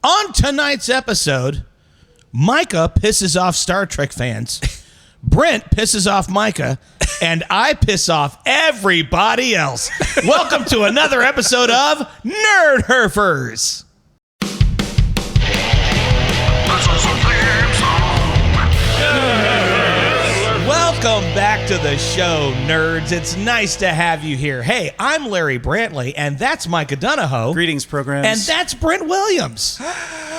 On tonight's episode, Micah pisses off Star Trek fans, Brent pisses off Micah, and I piss off everybody else. Welcome to another episode of Nerdherfers. Welcome back to the show, nerds. It's nice to have you here. Hey, I'm Larry Brantley, and that's Micah Donahoe. Greetings, programs. And that's Brent Williams.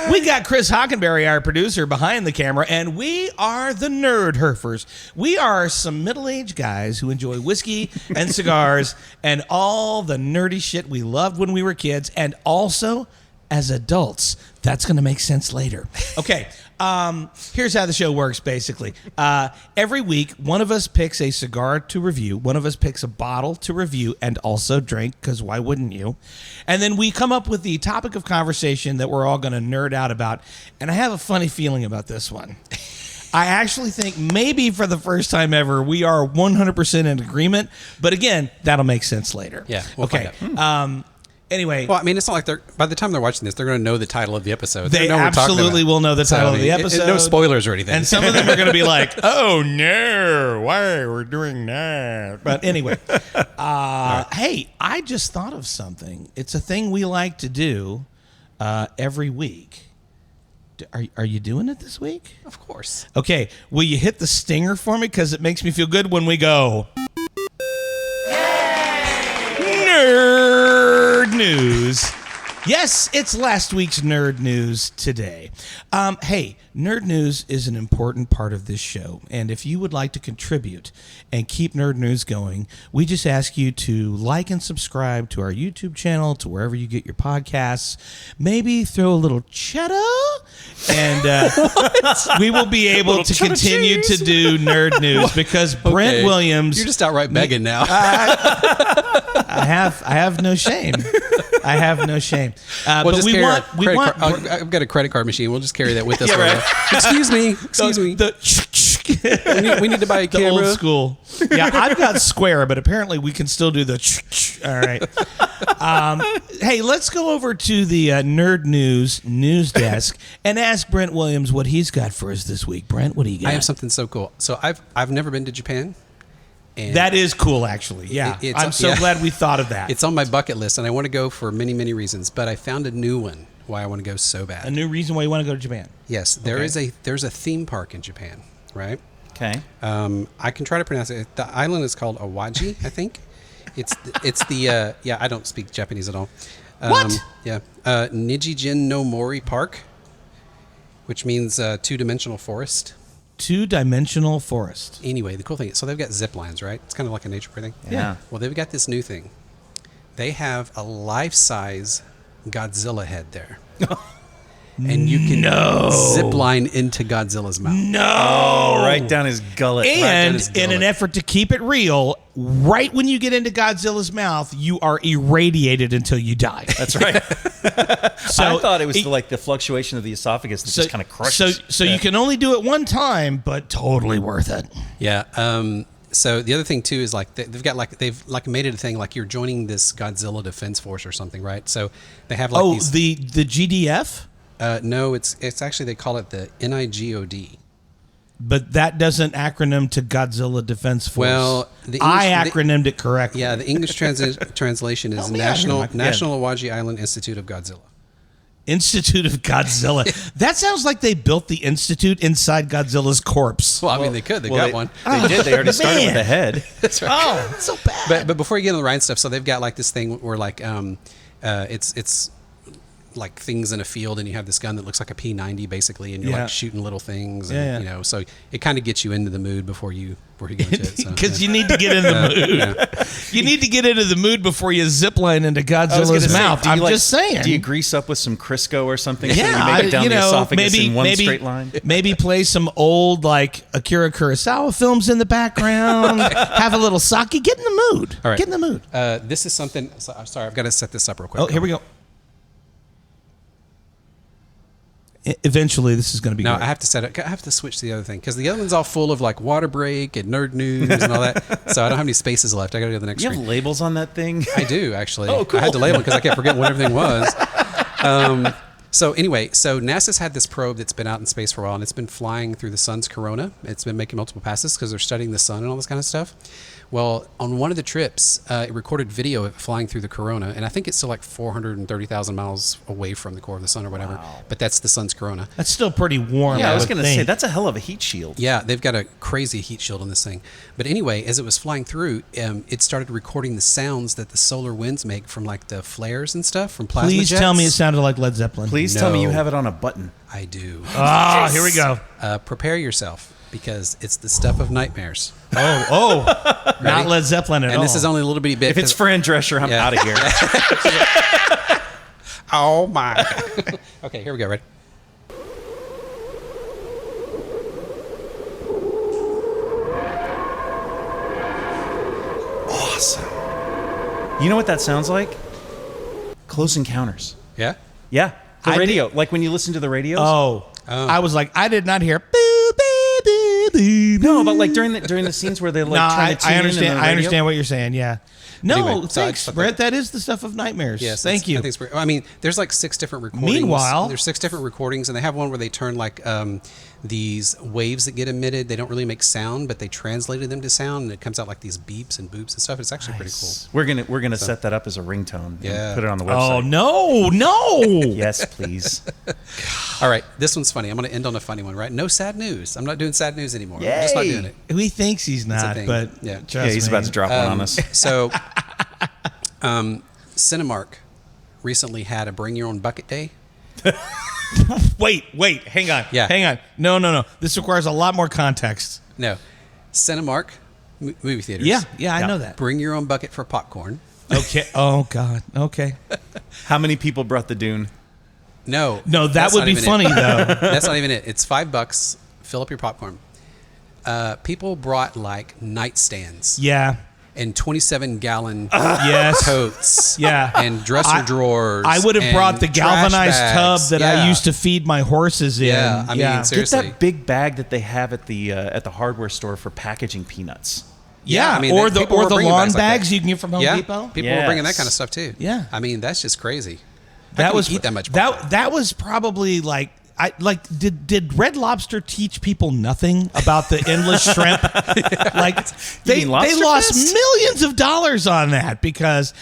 We got Chris Hockenberry, our producer, behind the camera, and we are the Nerdherfers. We are some middle-aged guys who enjoy whiskey and cigars and all the nerdy shit we loved when we were kids, and also as adults. That's going to make sense later. Okay. Here's how the show works, basically. Every week, one of us picks a cigar to review, one of us picks a bottle to review and also drink, because why wouldn't you? And then we come up with the topic of conversation that we're all going to nerd out about. And I have a funny feeling about this one. I actually think maybe for the first time ever, we are 100% in agreement. But again, that'll make sense later. Yeah. We'll okay. Anyway. Well, I mean, it's not like by the time they're watching this, they're going to know the title of the episode. They absolutely will know the title of the episode. No spoilers or anything. And some of them are going to be like, oh, no, why we're doing that? But anyway, hey, I just thought of something. It's a thing we like to do every week. Are you doing it this week? Of course. Okay. Will you hit the stinger for me? Because it makes me feel good when we go. Nerd news. Yes, it's last week's nerd news today. Hey, nerd news is an important part of this show, and if you would like to contribute and keep nerd news going, we just ask you to like and subscribe to our YouTube channel, to wherever you get your podcasts. Maybe throw a little cheddar, and we will be able to continue to do nerd news because Brent Williams. You're just outright begging now. I have no shame. I have no shame. I've got a credit card machine. We'll just carry that with us. Right. Excuse me. We need to buy a camera. The old school. Yeah, I've got Square, but apparently we can still do the. All right. Hey, let's go over to the Nerd News desk and ask Brent Williams what he's got for us this week. Brent, what do you got? I have something so cool. So I've never been to Japan. And that is cool, actually. Yeah, I'm so glad we thought of that. It's on my bucket list, and I want to go for many, many reasons. But I found a new one why I want to go so bad. A new reason why you want to go to Japan? Yes, there's a theme park in Japan, right? Okay. I can try to pronounce it. The island is called Awaji, I think. It's the I don't speak Japanese at all. What? Yeah, Nijijin no Mori Park, which means two-dimensional forest. Two-dimensional forest. Anyway, the cool thing is, so they've got zip lines, right? It's kind of like a nature park thing. Yeah. Well, they've got this new thing. They have a life-size Godzilla head there. And you can zip line into Godzilla's mouth. No! Right down his gullet. And in an effort to keep it real, right when you get into Godzilla's mouth, you are irradiated until you die. That's right. So I thought it was like the fluctuation of the esophagus that just kind of crushes. So you can only do it one time, but totally worth it. Yeah. So the other thing too is like they've made it a thing like you're joining this Godzilla Defense Force or something, right? So they have like the GDF. No, it's actually they call it the NIGOD. But that doesn't acronym to Godzilla Defense Force. Well, I acronymed it correctly. Yeah, the English translation is National Awaji Island Institute of Godzilla. Institute of Godzilla. That sounds like they built the institute inside Godzilla's corpse. Well, I mean, they could. They got one. They did. They already started with the head. That's right. Oh, that's so bad. But before you get into the Ryan stuff, so they've got like this thing where like it's like things in a field, and you have this gun that looks like a P90 basically, and you're like shooting little things, and you know, so it kind of gets you into the mood before you go into it. Because you need to get in the mood. You need to get into the mood before you zip line into Godzilla's mouth. I'm just saying. Do you grease up with some Crisco or something? Yeah, so you make it down the esophagus in one straight line. Maybe play some old like Akira Kurosawa films in the background. Have a little sake. Get in the mood. All right. Get in the mood. This is something. I'm sorry, I've got to set this up real quick. Oh, here we go. Eventually, this is going to be. No, great. I have to set it. I have to switch to the other thing because the other one's all full of like water break and nerd news and all that. So I don't have any spaces left. I got to go to the next You screen. have labels on that thing? I do actually. Oh, cool. I had to label because I kept forgetting what everything was. So anyway, so NASA's had this probe that's been out in space for a while, and it's been flying through the sun's corona. It's been making multiple passes because they're studying the sun and all this kind of stuff. Well, on one of the trips, it recorded video of it flying through the corona, and I think it's still like 430,000 miles away from the core of the sun or whatever. Wow. But that's the sun's corona. That's still pretty warm. Yeah, I was going to say, that's a hell of a heat shield. Yeah, they've got a crazy heat shield on this thing. But anyway, as it was flying through, it started recording the sounds that the solar winds make from like the flares and stuff from plasma Please jets. Tell me it sounded like Led Zeppelin. Please tell me you have it on a button. I do. Ah, here we go. Prepare yourself, because it's the stuff of nightmares. Not Led Zeppelin at all. And this is only a little bitty bit. If it's Fran Drescher, I'm out of here. Oh my. Okay, here we go. Ready? Awesome. You know what that sounds like? Close Encounters. Yeah? Yeah. The radio. Like when you listen to the radios. Oh. I was like, I did not hear. Boo, boo, boo, boo, No, but like during the scenes where they're like trying to tune I understand. in the I radio. understand what you're saying. Yeah. No, Anyway, thanks, Brett. That is the stuff of nightmares. Yes. Thank you. I, think it's, I mean, there's like 6 different recordings. Meanwhile, there's 6 different recordings, and they have one where they turn like these waves that get emitted. They don't really make sound, but they translated them to sound, and it comes out like these beeps and boops and stuff. It's actually pretty cool. We're gonna set that up as a ringtone. Yeah. And put it on the website. Oh no! Yes, please. All right, this one's funny. I'm going to end on a funny one, right? No sad news. I'm not doing sad news anymore. Yay. I'm just not doing it. He thinks he's not, thing. but Yeah. He's about to drop one on us. So, Cinemark recently had a Bring Your Own Bucket Day. Wait, hang on. Yeah. Hang on. No. This requires a lot more context. No, Cinemark movie theaters. Yeah, I know that. Bring your own bucket for popcorn. Okay. Oh God. Okay. How many people brought the Dune? No, that that's would not be even funny it. though. That's not even it. It's $5. Fill up your popcorn. People brought like nightstands. Yeah. And 27-gallon Yes. totes. Yeah. And dresser drawers. I would have and brought the trash galvanized tub bags. that I used to feed my horses in. Yeah, I mean, seriously. Get that big bag that they have at the hardware store for packaging peanuts. Yeah, I mean, or people the were bringing lawn bags like bags that. you can get from Home Yeah, Depot. people were bringing that kind of stuff too. Yeah. I mean, that's just crazy. That was eat that much popcorn. that was probably like did Red Lobster teach people nothing about the endless shrimp? Like they mean Lobster lost Fest? millions of dollars on that because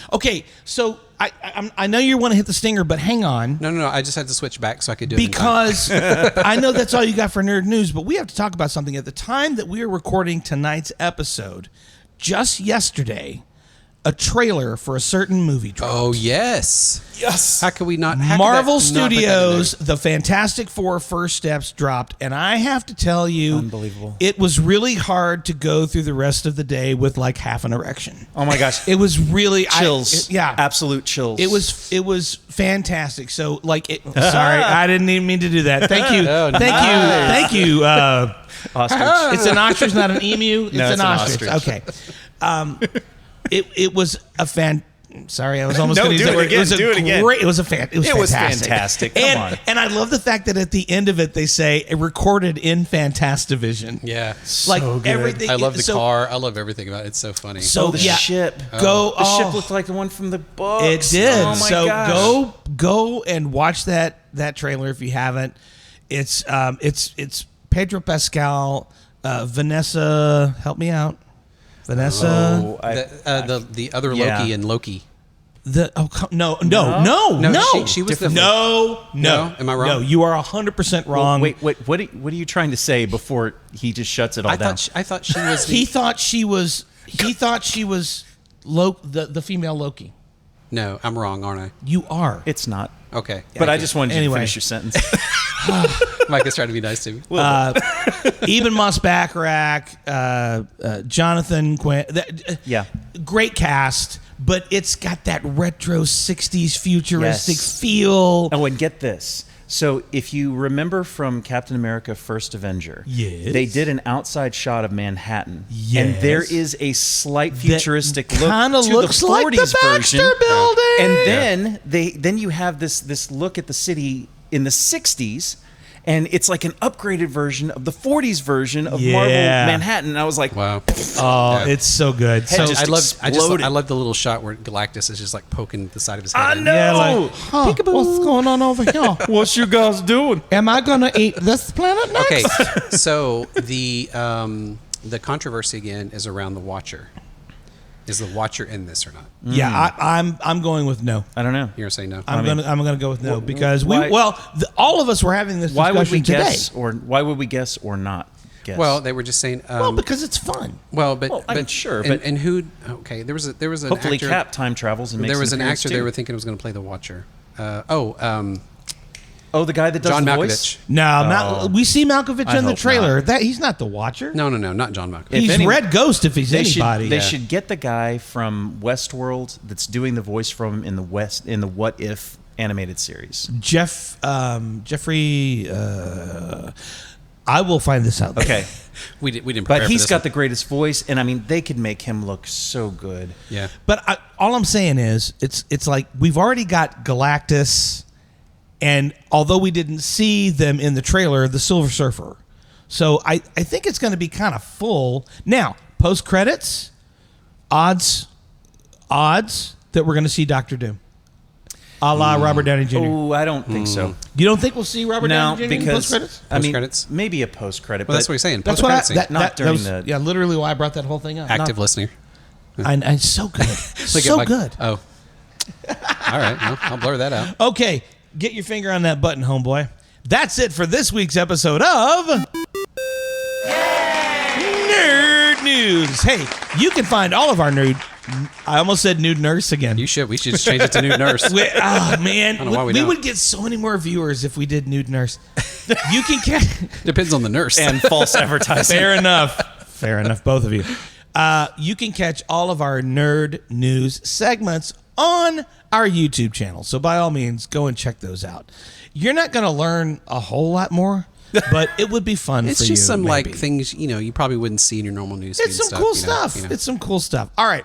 so I know you want to hit the stinger, but hang on. No. I just had to switch back so I could do it. Because I know that's all you got for nerd news, but we have to talk about something. At the time that we are recording tonight's episode, just yesterday, a trailer for a certain movie dropped. Oh yes. Yes. How could we not? Marvel Studios, Studios, The Fantastic Four First Steps dropped, and I have to tell you, Unbelievable. It was really hard to go through the rest of the day with like half an erection. Oh my gosh. It was really Chills. yeah, Absolute chills. It was fantastic. So like, sorry, I didn't even mean to do that. Thank you, thank you. Ostrich. It's an ostrich, not an emu. It's No, an ostrich. ostrich. Okay. It was a fan. Sorry, I was almost No, going to use do that it word. again, do it again. It was fantastic. fantastic. Come on. And I love the fact that at the end of it they say it recorded in Fantastivision. Yeah. Like So good. everything. I love the so, car. I love everything about it. It's so funny. So the yeah, ship. Go. The ship looked like the one from the books. It did. Oh my So gosh. go and watch that trailer if you haven't. It's Pedro Pascal, Vanessa. Help me out. Vanessa. Oh, the other yeah. Loki and Loki. No. She was the No. Am I wrong? No, you are 100% wrong. Wait. What are you trying to say before he just shuts it all down? I thought she was. He thought she was the female Loki. No, I'm wrong, aren't I? You are. It's not. Okay. But I just wanted you Anyway. to finish your sentence. Micah's trying to be nice to me. Eben Moss Bacharach, Jonathan Quinn. Yeah. Great cast, but it's got that retro 60s futuristic Yes. feel. Oh, and get this. So if you remember from Captain America First Avenger, Yes. they did an outside shot of Manhattan. Yes. And there is a slight futuristic look Kind of to looks the 40s like the Baxter version. Building. And then you have this look at the city in the 60s, And it's like an upgraded version of the 40s version of Marble Manhattan. And I was like, wow. Oh, it's so good. So just I love the little shot where Galactus is just like poking the side of his head. I in. know. yeah, like, what's going on over here? What you guys doing? Am I gonna eat this planet next? Okay, so the controversy again is around the Watcher. Is the Watcher in this or not? Yeah, I'm going with no. I don't know. You're gonna say no. I'm gonna go with no because why- all of us were having this Why discussion would we today. guess why would we guess or not guess? Well, they were just saying. Well, because it's fun. I'm sure, but- and who? Okay, there was an hopefully actor, Cap time travels and makes there was an an actor appearance they too. were thinking was going to play the Watcher. The guy that does John the Malkovich. voice? No, we see Malkovich I in the hope trailer. not. That he's not the Watcher. No, not John Malkovich. If He's any- Red Ghost if he's anybody. They should get the guy from Westworld that's doing the voice from in the What If animated series. Jeffrey. I will find this out. Okay, we didn't. Prepare but for he's this got one. the greatest voice, and I mean they could make him look so good. Yeah. But all I'm saying is, it's like we've already got Galactus, and although we didn't see them in the trailer, the Silver Surfer. So I think it's going to be kind of full. Now, post credits, odds that we're going to see Doctor Doom, a la Robert Downey Jr. Oh, I don't think so. You don't think we'll see Robert No, Downey Jr. in because post credits? I mean, Post-credits? maybe a post credit. Well, that's what he's saying. That's what I. Post-credit scene. Not during was, the- yeah, literally why I brought that whole thing up. Active listener. And it's so good, Look at so Mike. good. Oh. All right. Well, I'll blur that out. Okay, get your finger on that button, homeboy. That's it for this week's episode of Nerd News. Hey, you can find all of our I almost said nude nurse again. We should just change it to Nude Nurse. Oh man, know why we we don't. would get so many more viewers if we did nude nurse. You can catch. Depends on the nurse. and false advertising. Fair enough, both of you. You can catch all of our nerd news segments on our YouTube channel. So by all means, go and check those out. You're not going to learn a whole lot more, but it would be fun It's for you. just some maybe. like things you probably wouldn't see in your normal news. It's some cool stuff. It's some cool stuff. All right.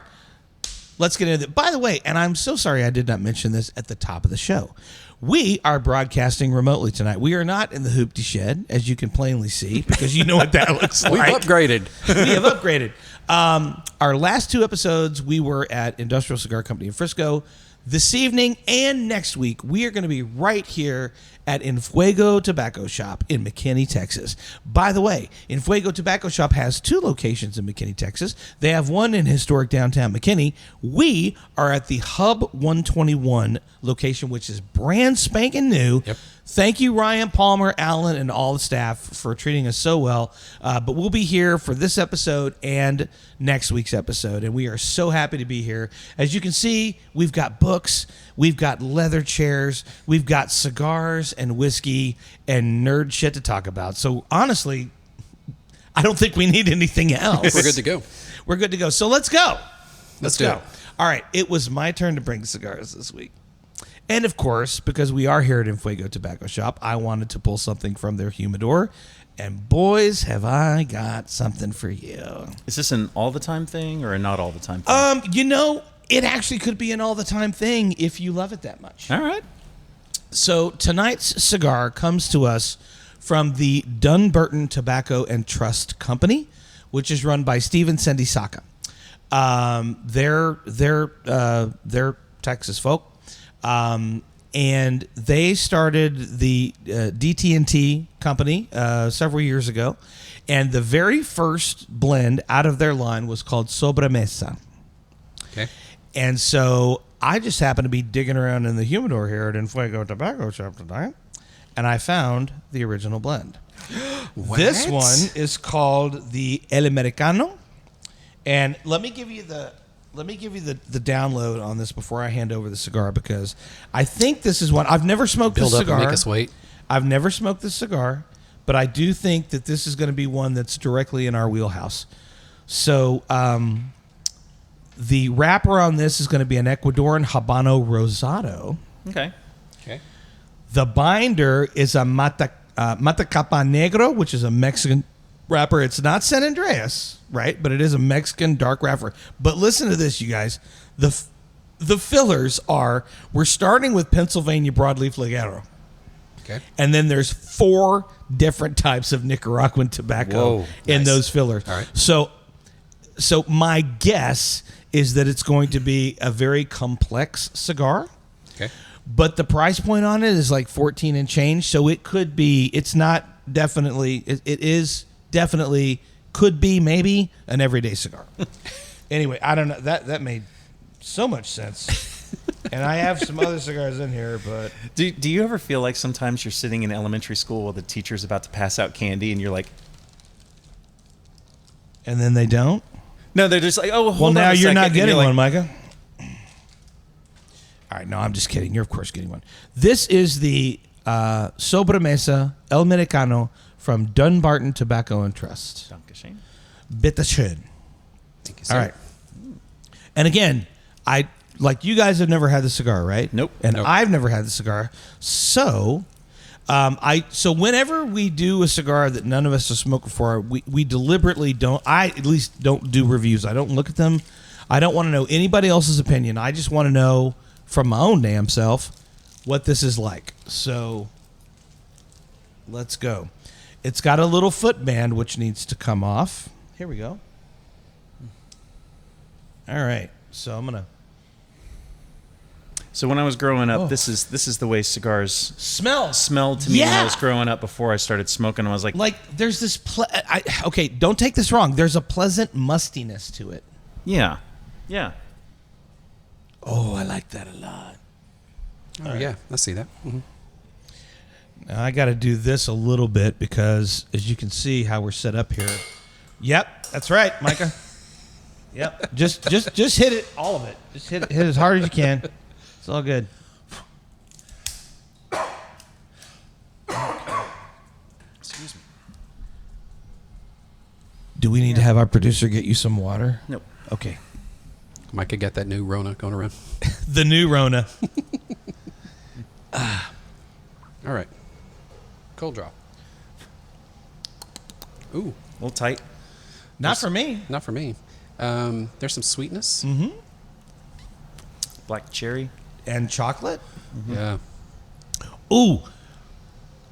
Let's get into it. By the way, and I'm so sorry I did not mention this at the top of the show. We are broadcasting remotely tonight. We are not in the Hoopty Shed, as you can plainly see, because you know what that looks like. We've upgraded. We have upgraded. Our last two episodes, we were at Industrial Cigar Company in Frisco. This evening and next week, we are going to be right here at Enfuego Tobacco Shop in McKinney, Texas. By the way, Enfuego Tobacco Shop has two locations in McKinney, Texas. They have one in historic downtown McKinney. We are at the Hub 121 location, which is brand spanking new. Yep. Thank you, Ryan, Palmer, Alan, and all the staff for treating us so well. But we'll be here for this episode and next week's episode, and we are so happy to be here. As you can see, we've got books, we've got leather chairs, we've got cigars and whiskey and nerd shit to talk about. So honestly, I don't think we need anything else. We're good to go. We're good to go. So let's go. Let's do it. All right, it was my turn to bring cigars this week. And of course, because we are here at Enfuego Tobacco Shop, I wanted to pull something from their humidor. And boys, have I got something for you. Is this an all the time thing or a not all the time thing? It actually could be an all the time thing if you love it that much. All right. So tonight's cigar comes to us from the Dunbarton Tobacco and Trust Company, which is run by Steven Sendisaka. They're Texas folk. And they started the DT&T company several years ago, and the very first blend out of their line was called Sobremesa. Okay. And so I just happened to be digging around in the humidor here at Enfuego Tobacco Shop tonight, and I found the original blend. This one is called the El Americano, and let me give you the download on this before I hand over the cigar, because I think this is one. I've never smoked this cigar. Make us wait. I've never smoked this cigar, but I do think that this is going to be one that's directly in our wheelhouse. So the wrapper on this is going to be an Ecuadorian Habano Rosado. Okay. The binder is a Matacapa Negro, which is a Mexican wrapper. It's not San Andreas, right? But it is a Mexican dark wrapper. But listen to this, you guys. The fillers are, we're starting with Pennsylvania Broadleaf Ligero. Okay. And then there's 4 different types of Nicaraguan tobacco in Nice. those fillers. All right. So my guess is that it's going to be a very complex cigar. Okay. But the price point on it is like 14 and change. So it could be, it's not definitely, it is definitely, could be maybe an everyday cigar. Anyway, I don't know. That made so much sense. And I have some other cigars in here, but... Do you ever feel like sometimes you're sitting in elementary school while the teacher's about to pass out candy and you're like... And then they don't? No, they're just like, oh, hold well, on now a you're second. not And getting you're one, like, Micah. All right, no, I'm just kidding. You're, of course, getting one. This is the Sobremesa El Americano from Dunbarton Tobacco and Trust. Dankeschön. Bitteschön. Thank you, sir. All right. And again, you guys have never had the cigar, right? Nope. And Nope. I've never had the cigar. So, so whenever we do a cigar that none of us have smoked before, we deliberately don't. I at least don't do reviews. I don't look at them. I don't want to know anybody else's opinion. I just want to know from my own damn self what this is like. So, let's go. It's got a little footband which needs to come off. Here we go. All right. So I'm gonna. So when I was growing up, this is the way cigars smelled to me when I was growing up before I started smoking. I was like there's this okay, don't take this wrong. There's a pleasant mustiness to it. yeah. Oh, I like that a lot. Oh, yeah, I see that. Mm-hmm. Now I got to do this a little bit because as you can see how we're set up here. Yep, that's right, Micah. Yep. Just hit it, all of it. Just hit as hard as you can. It's all good. Excuse me. Do we need to have our producer get you some water? Nope. Okay. Micah got that new Rona going around. The new Rona. All right. Cold draw. Ooh, A little tight. Not for me. not for me. There's some sweetness. Mm-hmm. Black cherry. And chocolate? Yeah. Ooh.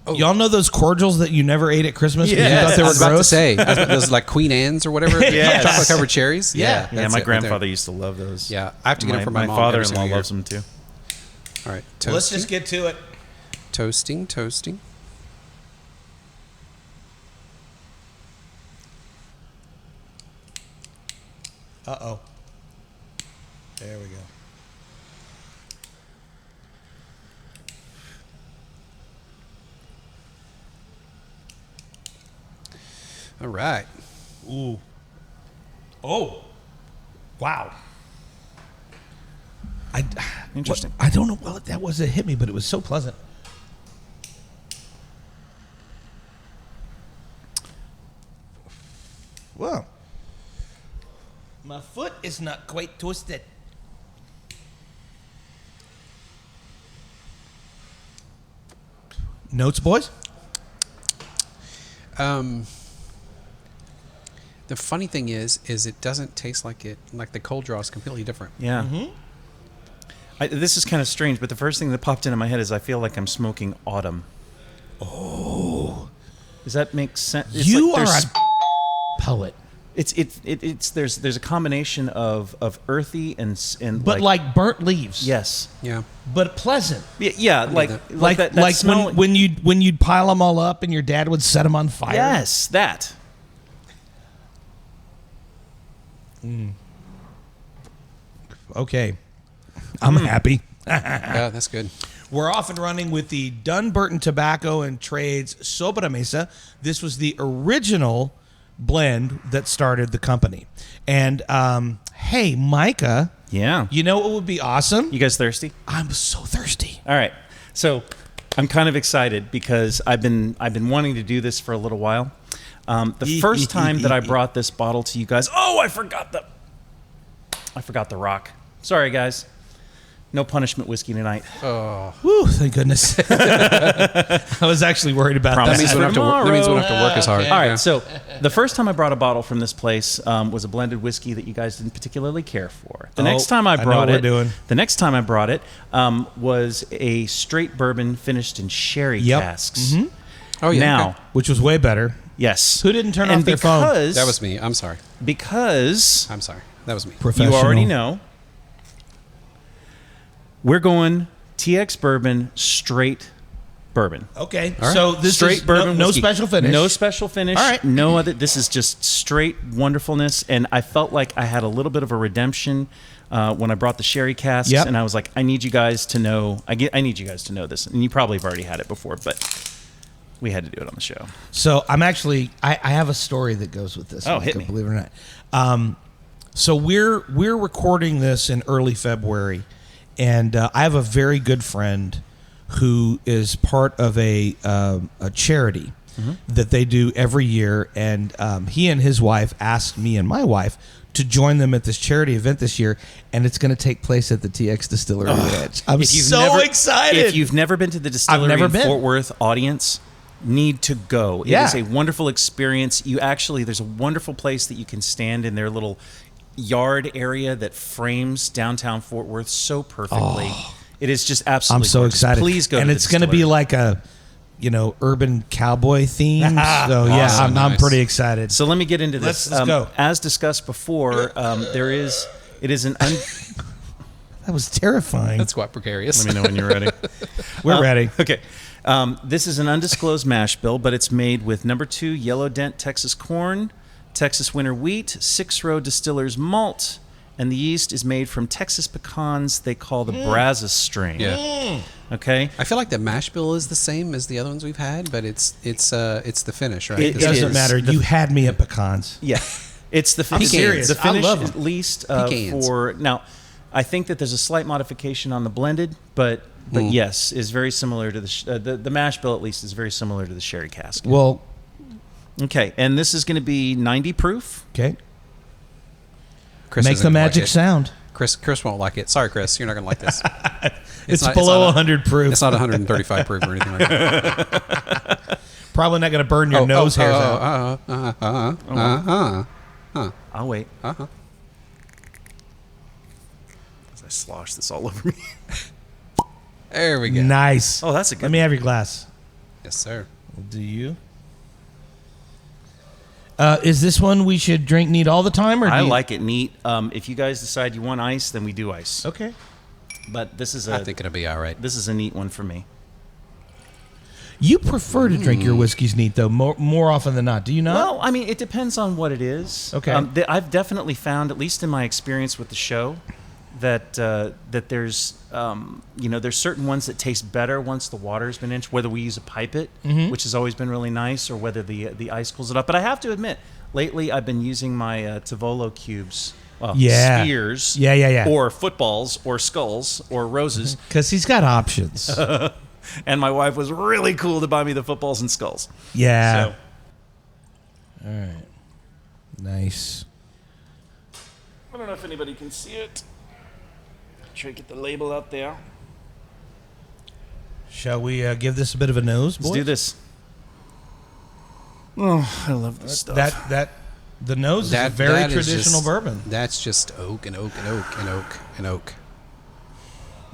Oh. Y'all know those cordials that you never ate at Christmas because you Yes, thought they I were was about to gross? say those like Queen Anne's or whatever. Yes. Chocolate covered cherries. Yeah. Yeah, that's my it right grandfather there. used to love those. Yeah, I have to get them for my mom. My every father-in-law single year. loves them too. All right. Well, let's just get to it. Toasting. Uh-oh. There we go. All right. Ooh. Oh. Wow. Interesting. I don't know. Well, that wasn't hit me, but it was so pleasant. Well, my foot is not quite twisted. Notes, boys? The funny thing is it doesn't taste like it. Like the cold draw is completely different. Yeah. This is kind of strange, but the first thing that popped into my head is I feel like I'm smoking autumn. Oh. Does that make sense? You are a poet. There's a combination of earthy and But like burnt leaves. yes. Yeah. But pleasant. Yeah, like that smell. when you'd pile them all up and your dad would set them on fire. Yes, that. Okay. I'm happy. Yeah, that's good. We're off and running with the Dunbarton Tobacco and Trades Sobremesa. This was the original blend that started the company. And hey, Micah. Yeah. You know what would be awesome? You guys thirsty? I'm so thirsty. All right. So I'm kind of excited because I've been wanting to do this for a little while. The first time that I brought this bottle to you guys, I forgot the rock. Sorry, guys. No punishment whiskey tonight. Whew, thank goodness. I was actually worried about Promise. that. That means we don't have to work as hard. Okay. All right, so the first time I brought a bottle from this place was a blended whiskey that you guys didn't particularly care for. The next time I brought it, was a straight bourbon finished in sherry casks. Mm-hmm. Oh yeah. Now, okay. Which was way better. yes, Who didn't turn off their phone? That was me. I'm sorry. Because I'm sorry. That was me. Professional. you already know. We're going TX Bourbon Straight Bourbon. Okay, right. so this Straight is bourbon no whiskey. special finish. No special finish. All right. No other. This is just straight wonderfulness. And I felt like I had a little bit of a redemption when I brought the sherry casks. Yep. And I was like, I need you guys to know. I need you guys to know this. And you probably have already had it before, but we had to do it on the show. So I'm actually I have a story that goes with this. Oh, Micah, hit me. Believe it or not. So we're recording this in early February, and I have a very good friend who is part of a charity that they do every year, and he and his wife asked me and my wife to join them at this charity event this year, and it's going to take place at the TX Distillery Ranch. I'm so excited. If you've never been to the distillery never in been. Fort Worth, audience need to go. It Yeah. is a wonderful experience. There's a wonderful place that you can stand in their little yard area that frames downtown Fort Worth so perfectly. It is just absolutely I'm so gorgeous. excited. Please go and to the it's going to be distillery. like a urban cowboy theme. So yeah, Awesome. I'm Nice. pretty excited. So let me get into this. Let's go. As discussed before, it is an That was terrifying. That's quite precarious. let me know when you're ready. We're ready. Okay. This is an undisclosed mash bill, but it's made with number 2 Yellow Dent Texas corn, Texas winter wheat, 6-row distiller's malt, and the yeast is made from Texas pecans they call the Brazos strain. Yeah. Okay. I feel like the mash bill is the same as the other ones we've had, but it's the finish, right? It This doesn't is- matter. You had me at pecans. Yeah. It's the finish. serious. The I finish, love 'em. at least Pecans. for now. I think that there's a slight modification on the blended, but yes, is very similar to the mash bill. At least is very similar to the sherry cask. Well, Okay, and this is going to be 90 proof. okay. Chris Make isn't the gonna magic like it. sound. Chris won't like it. Sorry, Chris, you're not gonna like this. It's not- below not 100 proof. It's not 135 proof or anything like that. Probably not going to burn your nose hairs out. I'll wait. As I slosh this all over me. There we go. Nice. Oh, that's a good Let me have your glass. Yes, sir. Do you? Is this one we should drink neat all the time, or I do you- like it neat. If you guys decide you want ice, then we do ice. Okay. But this is I think it'll be all right. this is a neat one for me. You prefer to drink your whiskeys neat, though, more often than not. Do you not? Well, I mean, it depends on what it is. Okay. I've definitely found, at least in my experience with the show, that that there's there's certain ones that taste better once the water's been in, whether we use a pipette, which has always been really nice, or whether the ice cools it up. But I have to admit, lately I've been using my Tavolo cubes. Well, Yeah. spheres. Yeah. Or footballs, or skulls, or roses. Because he's got options. And my wife was really cool to buy me the footballs and skulls. Yeah. So, All right. Nice. I don't know if anybody can see it. Try to get the label out there. Shall we give this a bit of a nose, boys? Let's do this. Oh, I love this stuff. The nose is a very that is traditional just- bourbon. That's just oak and oak and oak and oak and oak.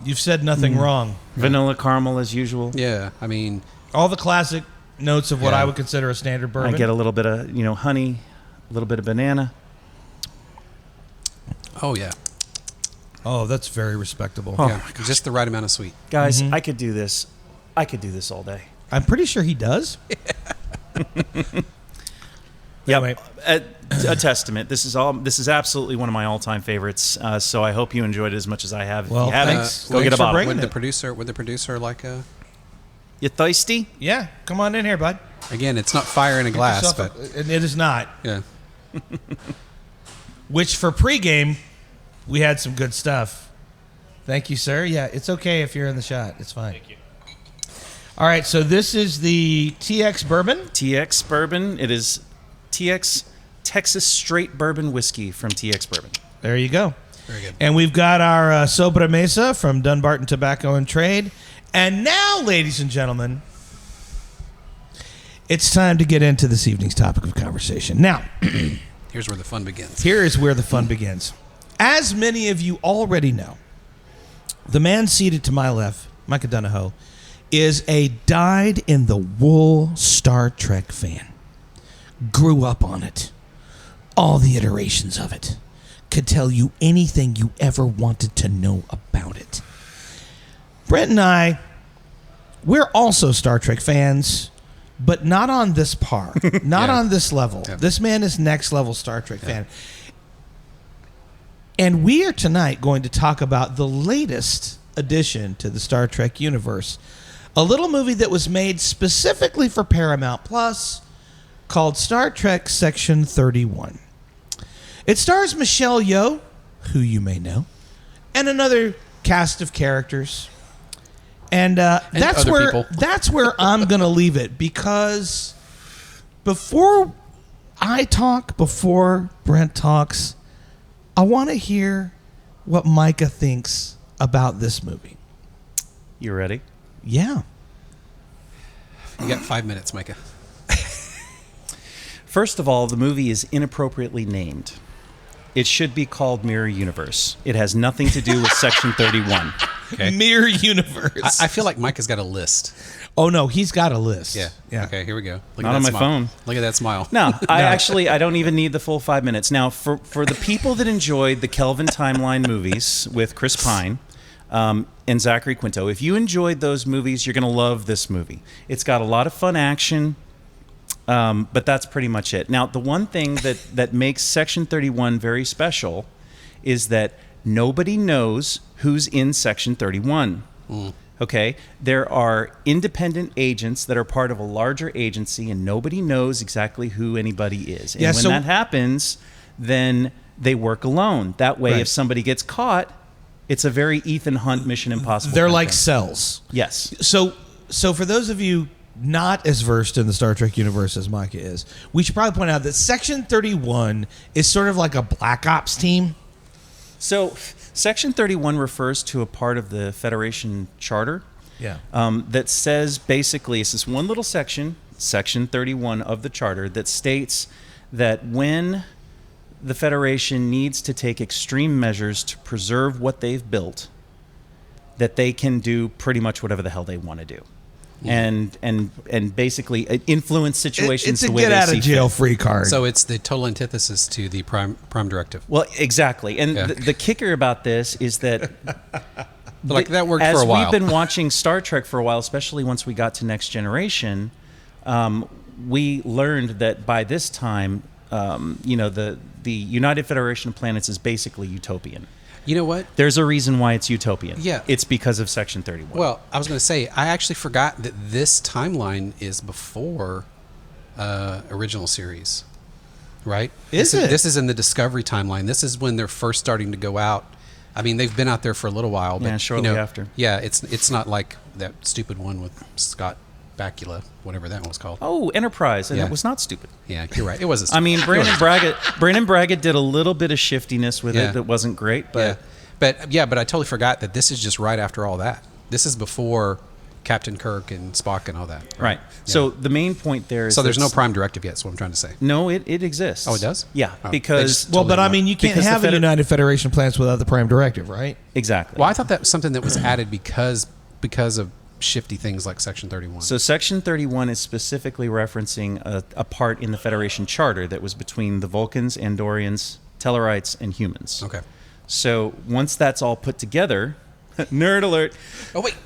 You've said nothing wrong. Vanilla caramel as usual. Yeah, I mean, All the classic notes of what Yeah. I would consider a standard bourbon. I get a little bit of honey, a little bit of banana. oh yeah, Oh, that's very respectable. yeah, just the right amount of sweet. Guys, I could do this. I could do this all day. I'm pretty sure he does. Yeah, Anyway. a testament. This is absolutely one of my all-time favorites. So I hope you enjoyed it as much as I have. If Well, you haven't, thanks. go get Thanks a for bottle. bringing Would it. the producer like a? You thirsty? Yeah, come on in here, bud. Again, it's not fire in a glass, Yourself but and it is not. yeah. Which for pregame, we had some good stuff. Thank you, sir. Yeah, it's okay if you're in the shot. It's fine. Thank you. All right, so this is the TX Bourbon. TX Bourbon. It is TX Texas Straight Bourbon Whiskey from TX Bourbon. There you go. Very good. And we've got our Sobremesa from Dunbarton Tobacco and Trade. And now, ladies and gentlemen, it's time to get into this evening's topic of conversation. Now, here's where the fun begins. Here is where the fun begins. As many of you already know, the man seated to my left, Micah Donahoe, is a dyed-in-the-wool Star Trek fan. Grew up on it. All the iterations of it. Could tell you anything you ever wanted to know about it. Brent and I, we're also Star Trek fans, but not on this par. Not on this level. Yeah. This man is next level Star Trek fan. And we are tonight going to talk about the latest addition to the Star Trek universe. A little movie that was made specifically for Paramount Plus called Star Trek Section 31. It stars Michelle Yeoh, who you may know, and another cast of characters. And that's where I'm going to leave it, because before I talk, before Brent talks, I want to hear what Micah thinks about this movie. You ready? Yeah. You got 5 minutes, Micah. First of all, the movie is inappropriately named. It should be called Mirror Universe. It has nothing to do with Section 31. Okay. Mirror Universe. I feel like Micah's got a list. Oh, no, he's got a list. Yeah. Okay, here we go. Look Not on my phone. Look at that smile. No, I don't even need the full 5 minutes. Now, for the people that enjoyed the Kelvin Timeline movies with Chris Pine and Zachary Quinto, if you enjoyed those movies, you're going to love this movie. It's got a lot of fun action, but that's pretty much it. Now, the one thing that makes Section 31 very special is that nobody knows who's in Section 31. Okay? There are independent agents that are part of a larger agency, and nobody knows exactly who anybody is. And when that happens, then they work alone. That way, if somebody gets caught, it's a very Ethan Hunt Mission Impossible. They're like cells. Yes. So for those of you not as versed in the Star Trek universe as Micah is, we should probably point out that Section 31 is sort of like a Black Ops team. So Section 31 refers to a part of the Federation Charter that says basically, it's this one little section, Section 31 of the Charter, that states that when the Federation needs to take extreme measures to preserve what they've built, that they can do pretty much whatever the hell they want to do. And basically influence situations the way they see fit. It's a get-out-of-jail-free card. So it's the total antithesis to the Prime Directive. Well, exactly. And the kicker about this is that that worked for a while. As we've been watching Star Trek for a while, especially once we got to Next Generation, we learned that by this time, the United Federation of Planets is basically utopian. You know what? There's a reason why it's utopian. Yeah. It's because of Section 31. Well, I was going to say, I actually forgot that this timeline is before original series, right? This is in the Discovery timeline. This is when they're first starting to go out. I mean, they've been out there for a little while. But, shortly after. Yeah, it's not like that stupid one with Scott Bakula, whatever that one was called. Oh, Enterprise, and it was not stupid. Yeah, you're right. It wasn't stupid. I mean, Brandon Braga did a little bit of shiftiness with it that wasn't great, but but I totally forgot that this is just right after all that. This is before Captain Kirk and Spock and all that. Right. Yeah. So the main point there is there's no Prime Directive yet. That's what I'm trying to say. No, it exists. Oh, it does? Yeah, because you can't have a United Federation of Planets without the Prime Directive, right? Exactly. Well, I thought that was something that was added because of shifty things like Section 31. So Section 31 is specifically referencing a part in the Federation Charter that was between the Vulcans, Andorians, Tellarites, and humans. Okay. So once that's all put together, nerd alert. Oh, wait.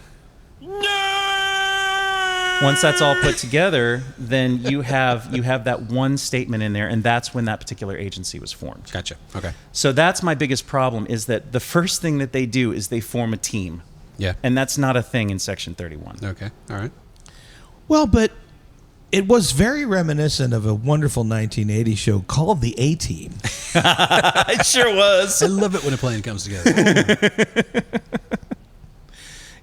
Once that's all put together, then you have that one statement in there, and that's when that particular agency was formed. Gotcha. Okay. So that's my biggest problem, is that the first thing that they do is they form a team. Yeah. And that's not a thing in Section 31. Okay. All right. Well, but it was very reminiscent of a wonderful 1980 show called The A-Team. It sure was. I love it when a plan comes together.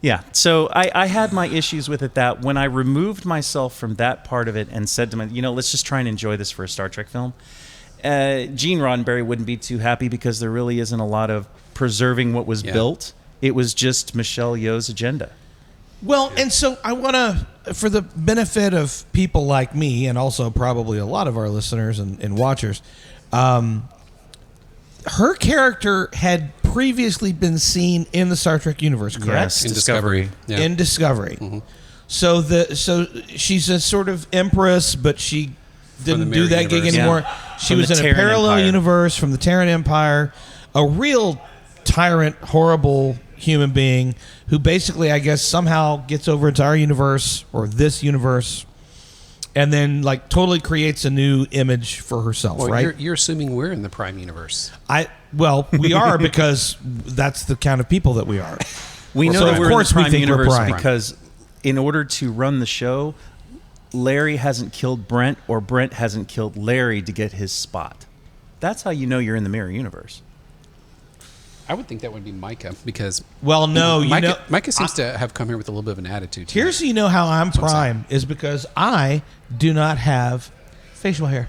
Yeah. So I had my issues with it, that when I removed myself from that part of it and said to myself, let's just try and enjoy this for a Star Trek film, Gene Roddenberry wouldn't be too happy, because there really isn't a lot of preserving what was built. It was just Michelle Yeoh's agenda. Well, and so I want to, for the benefit of people like me, and also probably a lot of our listeners and watchers, her character had previously been seen in the Star Trek universe, correct? Yes, In Discovery. Yeah. In Discovery. Mm-hmm. So she's a sort of empress, but she didn't do that gig anymore. She From was the in a Terran parallel Empire. universe from the Terran Empire, a real tyrant, horrible human being who basically, I guess, somehow gets over into our universe or this universe, and then like totally creates a new image for herself. Well, right? You're assuming we're in the Prime universe. Well, we are because that's the kind of people that we are. We know So that of we're course in the we Prime think we're universe Prime. because in order to run the show, Larry hasn't killed Brent or Brent hasn't killed Larry to get his spot. That's how you know you're in the mirror universe. I would think that would be Micah because Well, no, Micah seems to have come here with a little bit of an attitude. To Here's him. how you know how I'm what I'm Prime is because I do not have facial hair.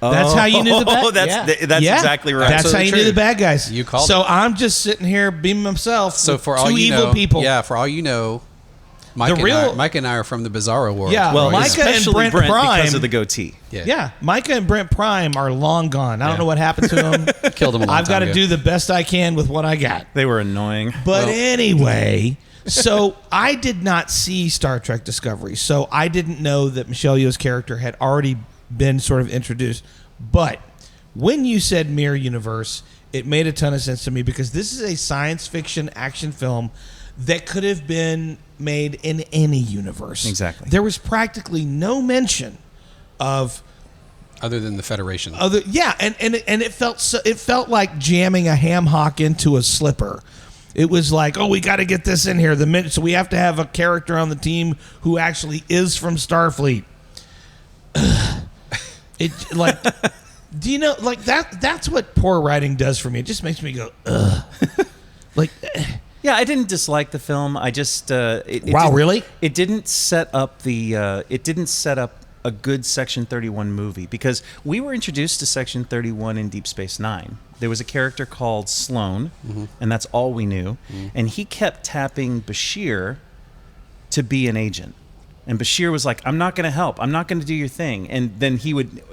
That's how you knew the bad. That's exactly right. That's how you knew the bad guys. You called So it. I'm just sitting here being myself. So with for two all you evil know, people. yeah, for all you know, Micah and I are from the Bizarro world. Yeah, Well, Micah and especially Brent Prime because of the goatee. Yeah, Micah and Brent Prime are long gone. I don't know what happened to them. Killed them a long I've got time to ago. do the best I can with what I got. They were annoying. But anyway, so I did not see Star Trek Discovery, so I didn't know that Michelle Yeoh's character had already been sort of introduced. But when you said Mirror Universe, it made a ton of sense to me because this is a science fiction action film that could have been made in any universe. Exactly. There was practically no mention of Other than the Federation. and it felt like jamming a ham hock into a slipper. It was like, oh, we got to get this in here so we have to have a character on the team who actually is from Starfleet. It like, do you know, like that's what poor writing does for me. It just makes me go, ugh. Like, Yeah, I didn't dislike the film. I just wow, didn't- really? It didn't set up a good Section 31 movie because we were introduced to Section 31 in Deep Space Nine. There was a character called Sloan, and that's all we knew. And he kept tapping Bashir to be an agent. And Bashir was like, I'm not going to help. I'm not going to do your thing. And then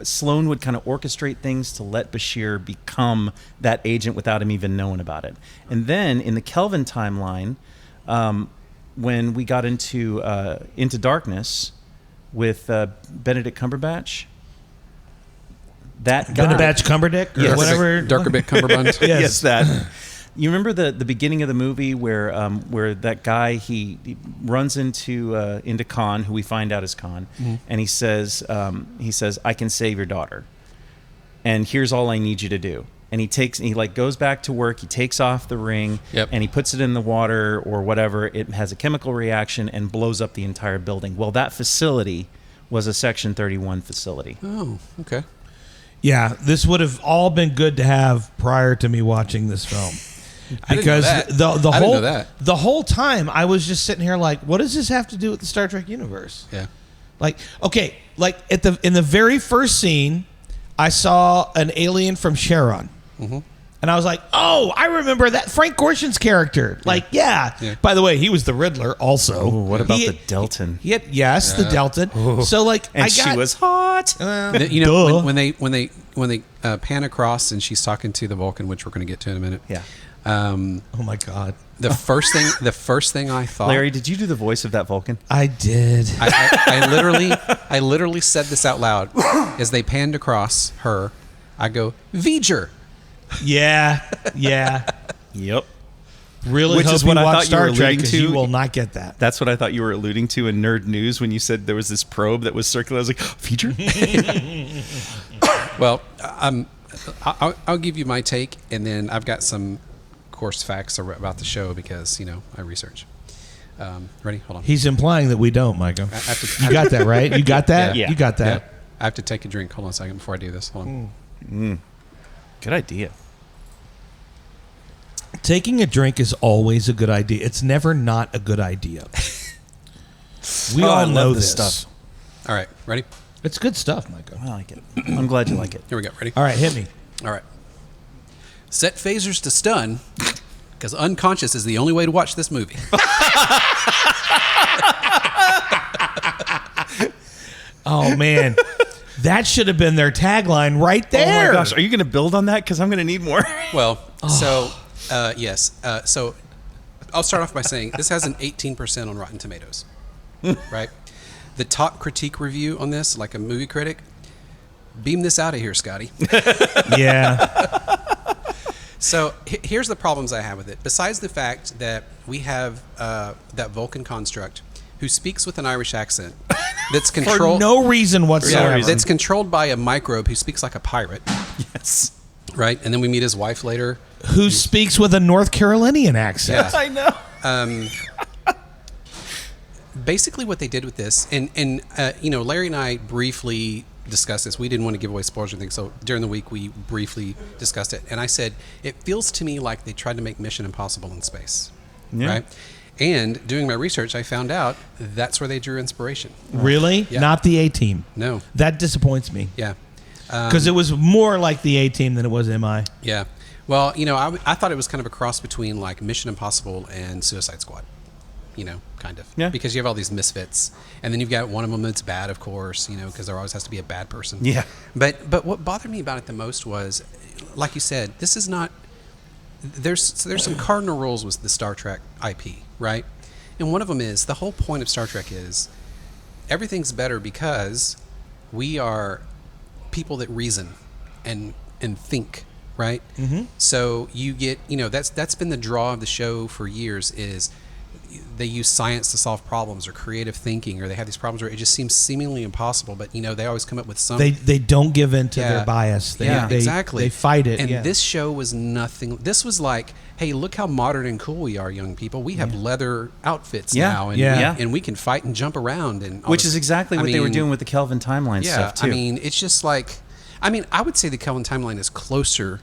Sloan would kind of orchestrate things to let Bashir become that agent without him even knowing about it. And then in the Kelvin timeline, when we got into Darkness with Benedict Cumberbatch, that guy... Benedict Cumberdick or Yes. whatever. Darkerbit Cumberbund. Yes, that. You remember the beginning of the movie where that guy he runs into Khan, who we find out is Khan, and he says I can save your daughter, and here's all I need you to do. And he goes back to work. He takes off the ring and he puts it in the water or whatever. It has a chemical reaction and blows up the entire building. Well, that facility was a Section 31 facility. Oh, okay. Yeah, this would have all been good to have prior to me watching this film. Because the whole time I was just sitting here like, what does this have to do with the Star Trek universe? Yeah. Like, okay, like in the very first scene, I saw an alien from Charon. And I was like, oh, I remember that Frank Gorshin's character. Like, yeah. By the way, he was the Riddler also. Oh, what about the Deltan? The Deltan. Oh. So like, She was hot. You know, when they pan across and she's talking to the Vulcan, which we're going to get to in a minute. Yeah. Oh my God. The first thing I thought, Larry, did you do the voice of that Vulcan? I did. I literally said this out loud as they panned across her. I go, V'ger. Yeah. Yep. Really Which hope is what you I watch thought you Star were Trek alluding because to. you will not get that. That's what I thought you were alluding to in Nerd News when you said there was this probe that was circular. I was like, feature? Well, I'll give you my take, and then I've got some course facts about the show because I research. Ready? Hold on. He's implying that we don't, Micah. You got that, right? You got that? Yeah. You got that. Yeah. I have to take a drink. Hold on a second before I do this. Hold on. Good idea. Taking a drink is always a good idea. It's never not a good idea. We all know this stuff. All right. Ready? It's good stuff, Micah. I like it. I'm glad you like it. Here we go. Ready? All right, hit me. All right. Set phasers to stun, because unconscious is the only way to watch this movie. Oh, man. That should have been their tagline right there. Oh my gosh, are you going to build on that? Because I'm going to need more. Well, yes. So I'll start off by saying this has an 18% on Rotten Tomatoes, right? The top critique review on this, like a movie critic, beam this out of here, Scotty. Yeah. So here's the problems I have with it. Besides the fact that we have that Vulcan construct who speaks with an Irish accent that's controlled For no reason whatsoever. Yeah, that's controlled by a microbe who speaks like a pirate. Yes. Right? And then we meet his wife later. Who speaks with a North Carolinian accent. Yeah. I know. Basically what they did with this, and Larry and I briefly discussed this. We didn't want to give away spoilers or anything, so during the week we briefly discussed it. And I said, it feels to me like they tried to make Mission Impossible in space. Yeah. Right? And doing my research, I found out that's where they drew inspiration. Really? Yeah. Not the A-Team. No. That disappoints me. Yeah. Because it was more like the A-Team than it was MI. Yeah. Well, I thought it was kind of a cross between like Mission Impossible and Suicide Squad. Kind of. Yeah. Because you have all these misfits. And then you've got one of them that's bad, of course, because there always has to be a bad person. Yeah. But what bothered me about it the most was, like you said, this is not... There's some cardinal rules with the Star Trek IP, right? And one of them is, the whole point of Star Trek is everything's better because we are people that reason and think, right? Mm-hmm. So you get, that's been the draw of the show for years, is they use science to solve problems, or creative thinking, or they have these problems where it just seems seemingly impossible, but they always come up with some... They don't give in to their bias. They exactly. They fight it. And this show was nothing. This was like, hey, look how modern and cool we are, young people. We have leather outfits now, and we can fight and jump around, and which is exactly what they were doing with the Kelvin timeline stuff too. It's just like, I would say the Kelvin timeline is closer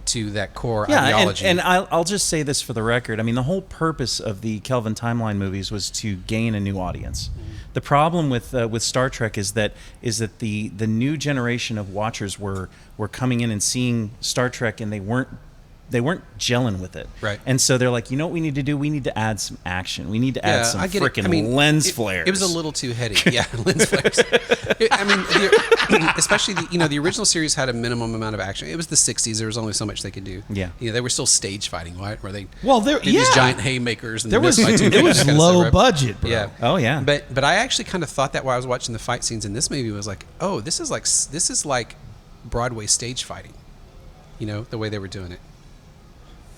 to that core ideology. And I'll just say this for the record. The whole purpose of the Kelvin timeline movies was to gain a new audience. Mm-hmm. The problem with Star Trek is that the new generation of watchers were coming in and seeing Star Trek, and they weren't gelling with it. Right. And so they're like, what we need to do? We need to add some action. We need to add some freaking lens flares. It was a little too heady. Yeah, lens flares. Especially the original series had a minimum amount of action. It was the 60s. There was only so much they could do. Yeah. They were still stage fighting, right? Where they did these giant haymakers. And it was low budget, bro. Yeah. Oh yeah. But I actually kind of thought that while I was watching the fight scenes in this movie, was like, oh, this is like Broadway stage fighting. The way they were doing it.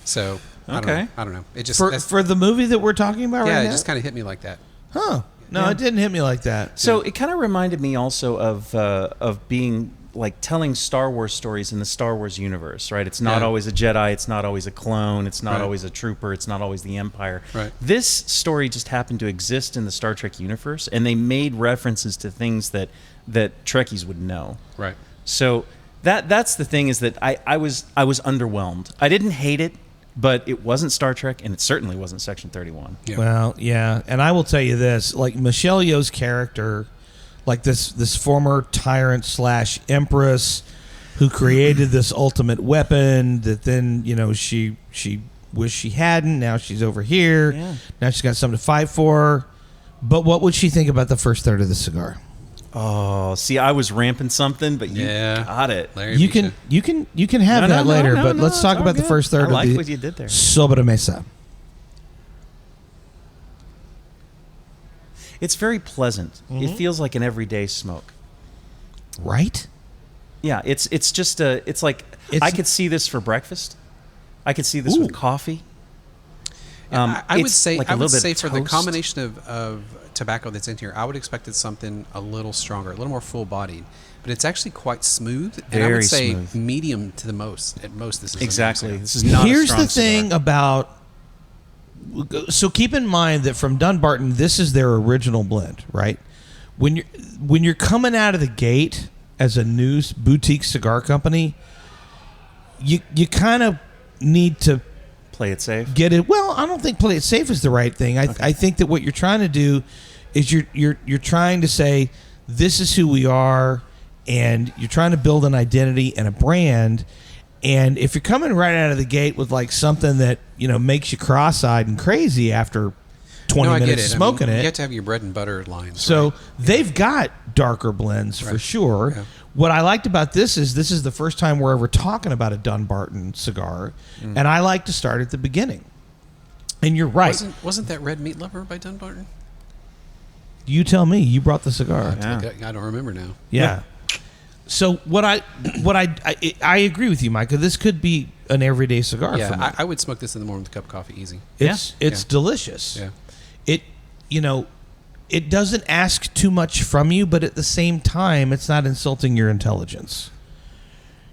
So I don't know. It just for the movie that we're talking about right now. Yeah, it just kind of hit me like that. Huh? No, it didn't hit me like that. So it kind of reminded me also of being like telling Star Wars stories in the Star Wars universe, right? It's not always a Jedi, it's not always a clone, it's not always a trooper, it's not always the Empire. Right. This story just happened to exist in the Star Trek universe, and they made references to things that Trekkies would know. Right. So that's the thing, is that I was underwhelmed. I didn't hate it, but it wasn't Star Trek, and it certainly wasn't Section 31. Yeah. Well, yeah, and I will tell you this: like Michelle Yeoh's character, like this former tyrant / empress who created this ultimate weapon that then she wished she hadn't. Now she's over here. Yeah. Now she's got something to fight for. But what would she think about the first third of the cigar? Oh, see, I was ramping something, but you got it. Larry, You can have that later, but let's talk about the first third I like of the what you did there. Sobremesa. It's very pleasant. It feels like an everyday smoke. Right? Yeah, it's just it's like I could see this for breakfast. I could see this with coffee. I would say like I would bit say of for the toast. combination of tobacco that's in here, I would expected something a little stronger, a little more full bodied. But it's actually quite smooth, and I Very would say smooth. medium to the most. At most, this is Exactly. a medium This is not. Here's a strong the thing cigar. about. So keep in mind that from Dunbarton, this is their original blend, right? When you're coming out of the gate as a new boutique cigar company, you kind of need to Play it safe. get it. Well, I don't think play it safe is the right thing. I think that what you're trying to do is you're trying to say this is who we are, and you're trying to build an identity and a brand. And if you're coming right out of the gate with like something that makes you cross-eyed and crazy after 20 minutes of smoking it, you have to have your bread and butter lines. So right? they've got darker blends for sure. Yeah. What I liked about this is the first time we're ever talking about a Dunbarton cigar, and I like to start at the beginning. And you're right. Wasn't that Red Meat Lover by Dunbarton? You tell me. You brought the cigar. I don't remember now. Yeah. So what I agree with you, Micah. This could be an everyday cigar. Yeah, for me. I would smoke this in the morning with a cup of coffee, easy. It's delicious. Yeah. It doesn't ask too much from you, but at the same time, it's not insulting your intelligence.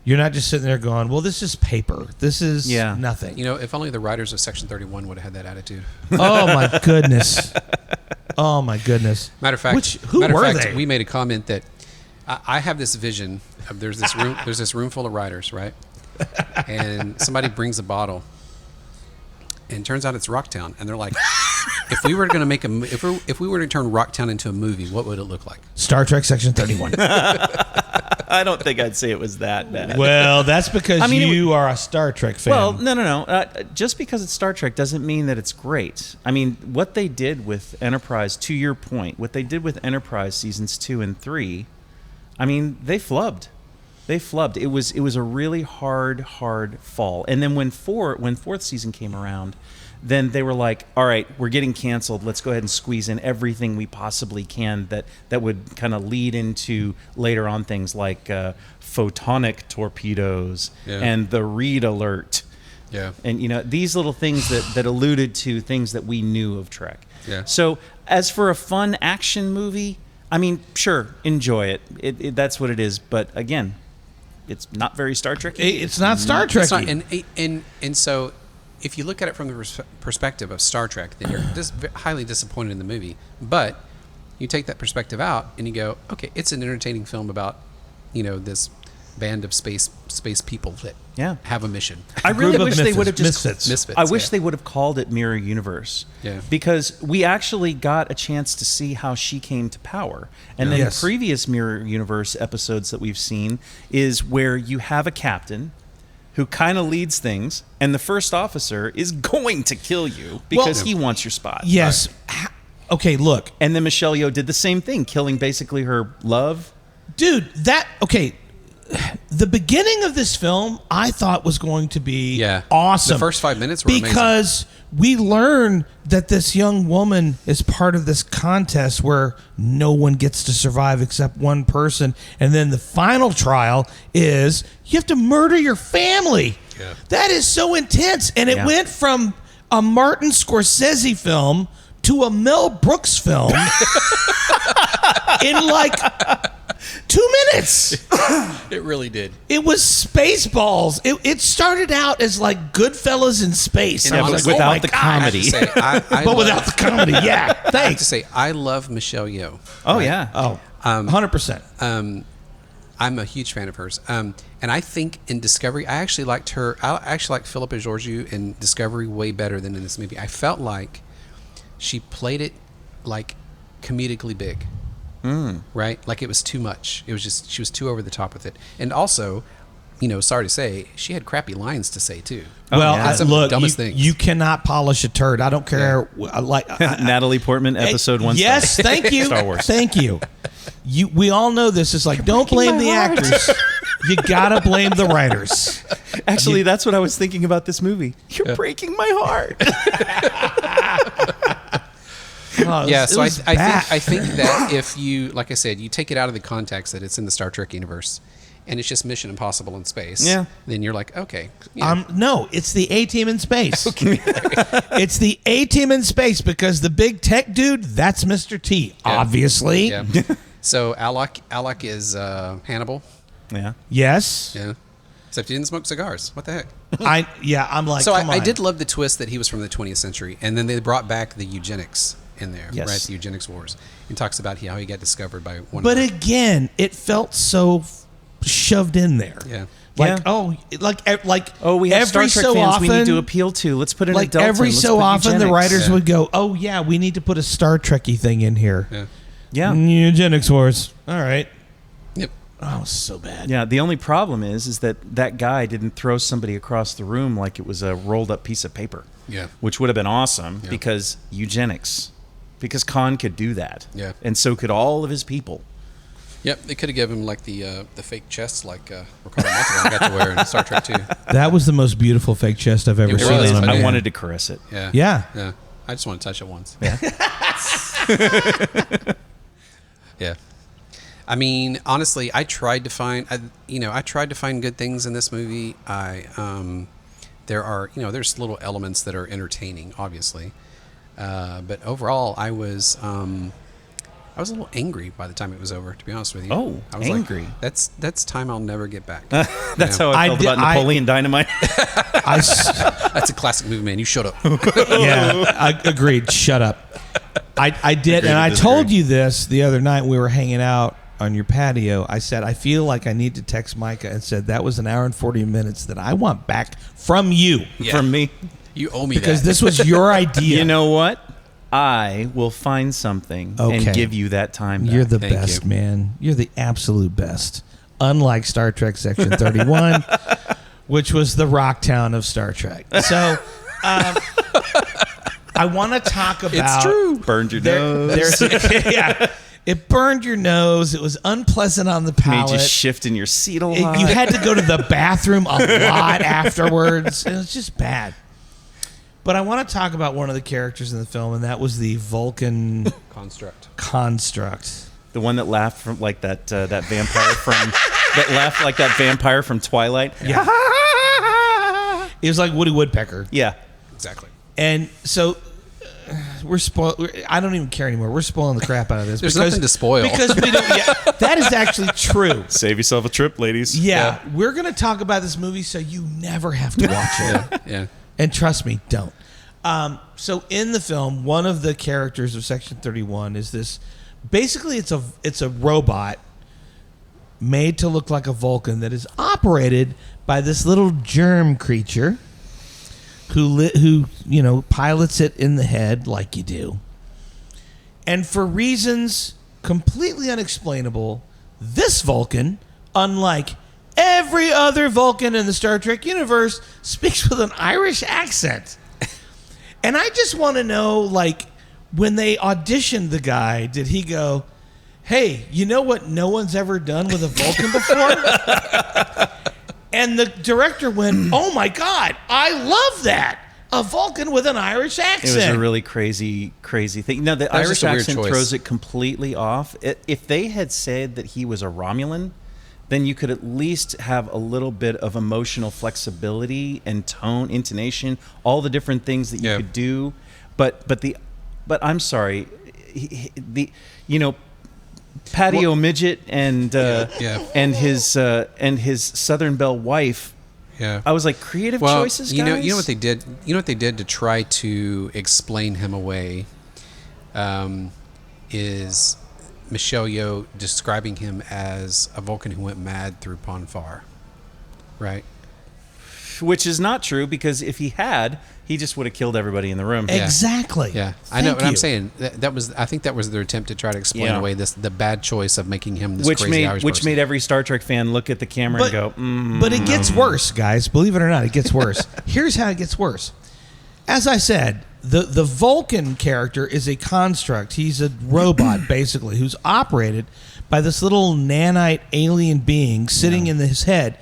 You're not just sitting there going, "Well, this is paper. This is nothing." If only the writers of Section 31 would have had that attitude. Oh my goodness! Oh my goodness! Matter of fact, who were they? We made a comment that I have this vision of there's this room full of writers, right? And somebody brings a bottle, and it turns out it's Rocktown, and they're like, if we were going to make if we were to turn Rocktown into a movie, what would it look like? Star Trek Section 31. I don't think I'd say it was that bad. Well, that's because you are a Star Trek fan. Well, no. Just because it's Star Trek doesn't mean that it's great. I mean, what they did with Enterprise, to your point, what they did with Enterprise seasons 2 and 3, I mean, they flubbed. They flubbed. It was a really hard fall. And then when fourth season came around, then they were like, all right, we're getting canceled. Let's go ahead and squeeze in everything we possibly can that would kind of lead into later on things like photonic torpedoes and the read alert. Yeah. And, these little things that alluded to things that we knew of Trek. Yeah. So as for a fun action movie, I mean, sure, enjoy it. That's what it is. But again, it's not very Star Trek. It's not Star Trek. And so if you look at it from the perspective of Star Trek, then you're highly disappointed in the movie. But you take that perspective out and you go, okay, it's an entertaining film about, this band of space people that have a mission. I really wish they would have just misfits. I wish they would have called it Mirror Universe. Yeah. Because we actually got a chance to see how she came to power. And then the previous Mirror Universe episodes that we've seen is where you have a captain who kind of leads things, and the first officer is going to kill you because he wants your spot. Yes. Right. Okay, look. And then Michelle Yeoh did the same thing, killing basically her love. Dude, the beginning of this film I thought was going to be awesome. The first 5 minutes were amazing. Because we learn that this young woman is part of this contest where no one gets to survive except one person. And then the final trial is you have to murder your family. Yeah. That is so intense. And it went from a Martin Scorsese film to a Mel Brooks film in like 2 minutes. It really did. It was Spaceballs. It started out as like Goodfellas in space. And without the comedy. But without the comedy, yeah. Thanks. I have to say, I love Michelle Yeoh. Oh, yeah. Oh, 100%. I'm a huge fan of hers. And I think in Discovery, I actually liked Philippa Georgiou in Discovery way better than in this movie. I felt like she played it like comedically big. Right? Like it was too much. It was just, she was too over the top with it. And also, sorry to say, she had crappy lines to say too. Well, look, dumbest things. You cannot polish a turd. I don't care. Natalie Portman, episode 1. Yes, thank you. Star Wars. Thank you. We all know this is like, don't blame the actors. You gotta blame the writers. Actually, that's what I was thinking about this movie. You're breaking my heart. So I think that if you, like I said, you take it out of the context that it's in the Star Trek universe and it's just Mission Impossible in space, then you're like, okay. No, it's the A-Team in space. Okay. It's the A-Team in space because the big tech dude, that's Mr. T, obviously. Yeah. So Alec is Hannibal. Yeah. Yes. Yeah. Except he didn't smoke cigars. What the heck? I'm like, so I did love the twist that he was from the 20th century, and then they brought back the eugenics in there, right? The eugenics wars. He talks about how he got discovered by one. But again, it felt so shoved in there. Yeah. We have Star Trek fans we need to appeal to. Let's put an adult in. Every so often, the writers would go, "Oh yeah, we need to put a Star Trek-y thing in here." Yeah. Eugenics wars. All right. Yep. Oh, so bad. Yeah, the only problem is that guy didn't throw somebody across the room like it was a rolled up piece of paper. Yeah. Which would have been awesome because eugenics. Because Khan could do that. Yeah. And so could all of his people. Yep, they could have given him like the fake chest like Ricardo Montalban got to wear in Star Trek 2. That was the most beautiful fake chest I've ever It seen. was. On a I man. wanted to caress it. Yeah. Yeah. Yeah. I just want to touch it once. Yeah. Yeah. I mean, honestly, I tried to find good things in this movie. There are, there's little elements that are entertaining, obviously. But overall, I was a little angry by the time it was over, to be honest with you. Oh, I was angry. Like, that's time I'll never get back. That's how I felt about Napoleon Dynamite. That's a classic movie, man. You shut up. Yeah, I agreed. Shut up. I did, and I told you this the other night. We were hanging out on your patio. I said, I feel like I need to text Micah and said that was an hour and 40 minutes that I want back from you. Yeah. From me. You owe me Because that. this was your idea. You know what? I will find something and give you that time back. You're the Thank best, you. man. You're the absolute best. Unlike Star Trek Section 31, which was the rock town of Star Trek. So, I want to talk about... It's true. Burned your nose. Yeah. It burned your nose. It was unpleasant on the palate. Made you shift in your seat a lot. You had to go to the bathroom a lot afterwards. It was just bad. But I want to talk about one of the characters in the film, and that was the Vulcan construct. The one that laughed from like that vampire from vampire from Twilight. Yeah. It was like Woody Woodpecker. Yeah. Exactly. And so we're spoiled. I don't even care anymore. We're spoiling the crap out of this. There's nothing to spoil. Because we don't. Yeah, that is actually true. Save yourself a trip, ladies. Yeah, we're going to talk about this movie so you never have to watch it. Yeah. And trust me, don't. So in the film, one of the characters of Section 31 is this. Basically, it's a robot made to look like a Vulcan that is operated by this little germ creature who pilots it in the head like you do. And for reasons completely unexplainable, this Vulcan, unlike every other Vulcan in the Star Trek universe, speaks with an Irish accent. And I just want to know, like, when they auditioned the guy, did he go, hey, you know what no one's ever done with a Vulcan before? And the director went, oh my God, I love that. A Vulcan with an Irish accent. It was a really crazy thing. No, the Irish accent throws it completely off. If they had said that he was a Romulan, then you could at least have a little bit of emotional flexibility and tone, intonation, all the different things that you could do. But I'm sorry, Patio Midget and his Southern Belle wife. Yeah. I was like, creative choices, guys. You know what they did? You know what they did to try to explain him away is Michelle Yeoh describing him as a Vulcan who went mad through Ponfar, right? Which is not true, because if he had, he just would have killed everybody in the room. Exactly. Yeah, I know. But I'm saying I think that was their attempt to try to explain away the bad choice of making him this crazy Irish person. Which made every Star Trek fan look at the camera and go, But it gets worse, guys. Believe it or not, it gets worse. Here's how it gets worse. As I said, the Vulcan character is a construct. He's a robot, basically, who's operated by this little nanite alien being sitting in his head,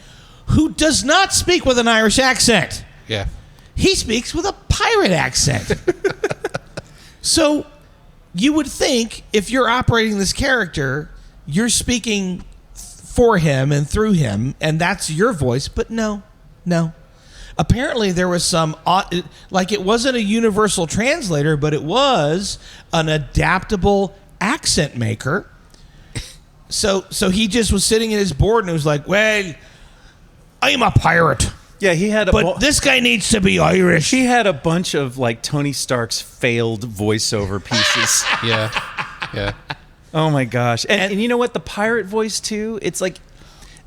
who does not speak with an Irish accent. Yeah. He speaks with a pirate accent. So you would think if you're operating this character, you're speaking for him and through him, and that's your voice. But no. Apparently there was some, like, it wasn't a universal translator, but it was an adaptable accent maker. So he just was sitting at his board and it was like, well, I'm a pirate. Yeah, he had But this guy needs to be Irish. He had a bunch of like Tony Stark's failed voiceover pieces. Yeah. Oh my gosh. And you know what? The pirate voice too, it's like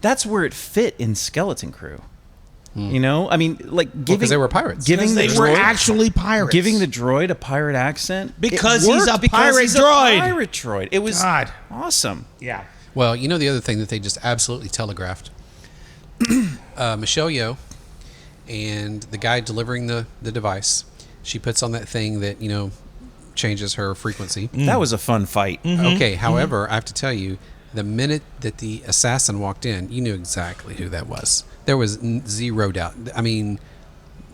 that's where it fit in Skeleton Crew. You know? I mean, like giving because they were pirates. They were actually pirates. Giving the droid a pirate accent because he's a pirate droid. It was awesome. Yeah. Well, you know the other thing that they just absolutely telegraphed? Michelle Yeoh and the guy delivering the device, she puts on that thing that, changes her frequency. That was a fun fight. Okay, however, I have to tell you, the minute that the assassin walked in, you knew exactly who that was. There was zero doubt. I mean,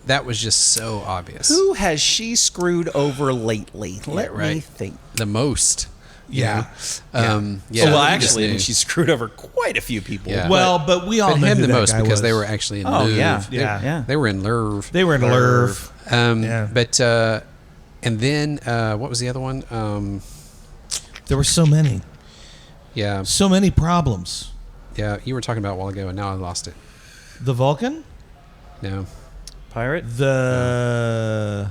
that was just so obvious. Who has she screwed over lately? Let me think. The most. Yeah. Well, actually, she screwed over quite a few people. Yeah. Well, but we all But knew him who the that most guy because was. they were actually in Oh, Louvre. yeah. They were in Louvre. They were in Louvre. But, and then, what was the other one? There were so many. Yeah. So many problems. Yeah, you were talking about it a while ago, and now I lost it. The Vulcan? No. Pirate? No.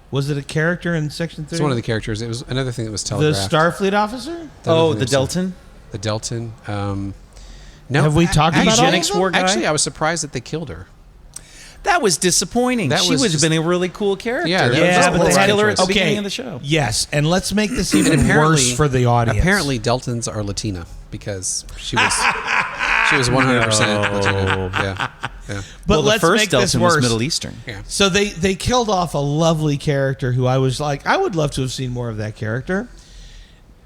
Was it a character in Section 3? It's one of the characters. It was another thing that was The telegraphed. Starfleet officer? The Delton? The Delton. No. Have we talked about all Eugenics of them? war guy? Actually, I was surprised that they killed her. That was disappointing. That she was would have just- been a really cool character. Yeah, that was Yeah, just but a they whole had killer at the choice. beginning of the show. Yes, and let's make this even apparently- worse for the audience. Apparently, Deltons are Latina because she was 100% Latina. Yeah. But the let's first make this Delton was worse. Middle Eastern. Yeah. So they killed off a lovely character who I was like, I would love to have seen more of that character.